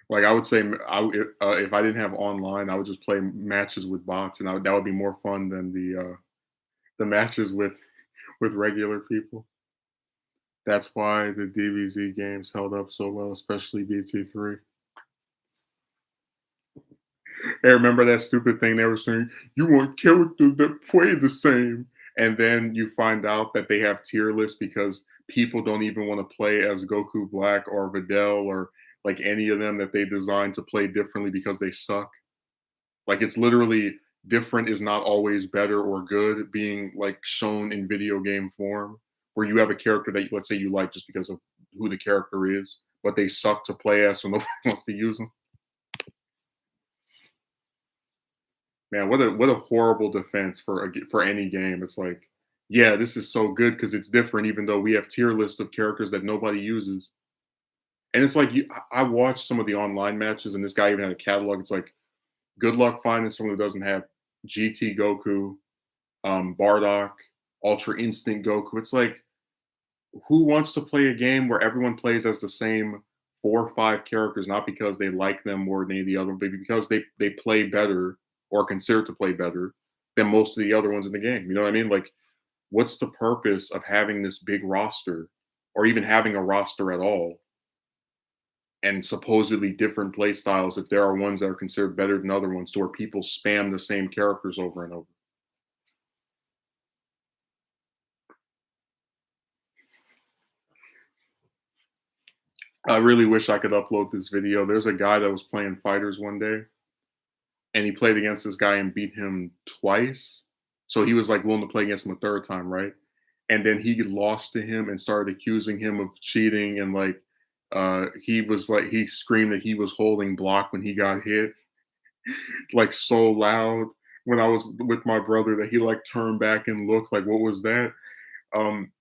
Like I would say, if I didn't have online, I would just play matches with bots, and that would be more fun than the matches with regular people. That's why the DBZ games held up so well, especially BT3. Hey, remember that stupid thing they were saying? You want characters that play the same. And then you find out that they have tier lists because people don't even want to play as Goku Black or Videl or like any of them that they designed to play differently because they suck. Like it's literally different is not always better or good being like shown in video game form. where you have a character that let's say you like just because of who the character is, but they suck to play as, so nobody wants to use them. Man, what a horrible defense for for any game. It's like, yeah, this is so good because it's different, even though we have tier lists of characters that nobody uses. And it's like I watched some of the online matches, and this guy even had a catalog. It's like, good luck finding someone who doesn't have GT Goku, Bardock, Ultra Instinct Goku. It's like, who wants to play a game where everyone plays as the same 4 or 5 characters, not because they like them more than any of the other, but because they play better or are considered to play better than most of the other ones in the game. You know what I mean? Like, what's the purpose of having this big roster or even having a roster at all and supposedly different play styles if there are ones that are considered better than other ones to where people spam the same characters over and over? I really wish I could upload this video. There's a guy that was playing fighters one day and he played against this guy and beat him twice. So he was like willing to play against him a third time, right? And then he lost to him and started accusing him of cheating and like he was like he screamed that he was holding block when he got hit like so loud when I was with my brother that he like turned back and looked like what was that? Um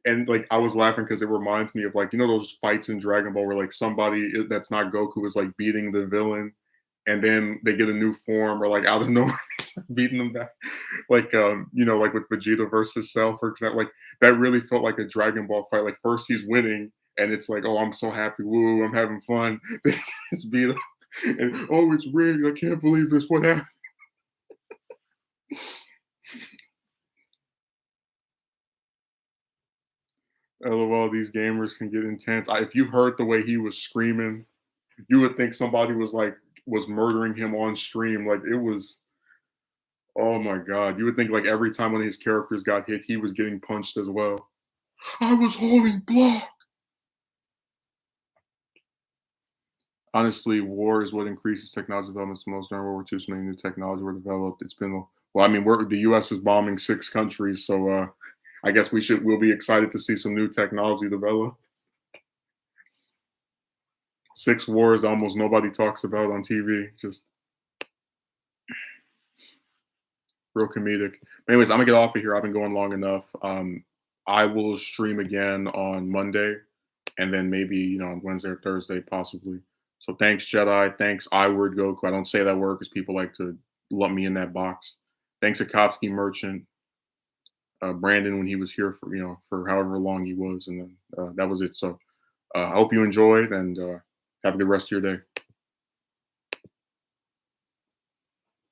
and like I was laughing because it reminds me of like those fights in Dragon Ball where like somebody that's not Goku is like beating the villain, and then they get a new form or like out of nowhere beating them back, like like with Vegeta versus Cell for example, like that really felt like a Dragon Ball fight. Like first he's winning, and it's like oh I'm so happy, woo I'm having fun. Then it's beat up, and oh it's rigged, I can't believe this, what happened? LOL, these gamers can get intense. If you heard the way he was screaming, you would think somebody was murdering him on stream. Like it was, oh my god. You would think like every time one of his characters got hit, he was getting punched as well. I was holding block. Honestly, war is what increases technology developments the most. During World War II, so many new technology were developed. It's been well, I mean, the U.S. is bombing 6 countries, so I guess we'll be excited to see some new technology develop. 6 wars that almost nobody talks about on TV. Just real comedic. Anyways, I'm gonna get off of here. I've been going long enough. I will stream again on Monday, and then maybe on Wednesday or Thursday possibly. So thanks Jedi. Thanks I word Goku. I don't say that word because people like to lump me in that box. Thanks Akatsuki Merchant. Brandon when he was here for for however long he was, and then that was it. So I hope you enjoyed and have a good rest of your day.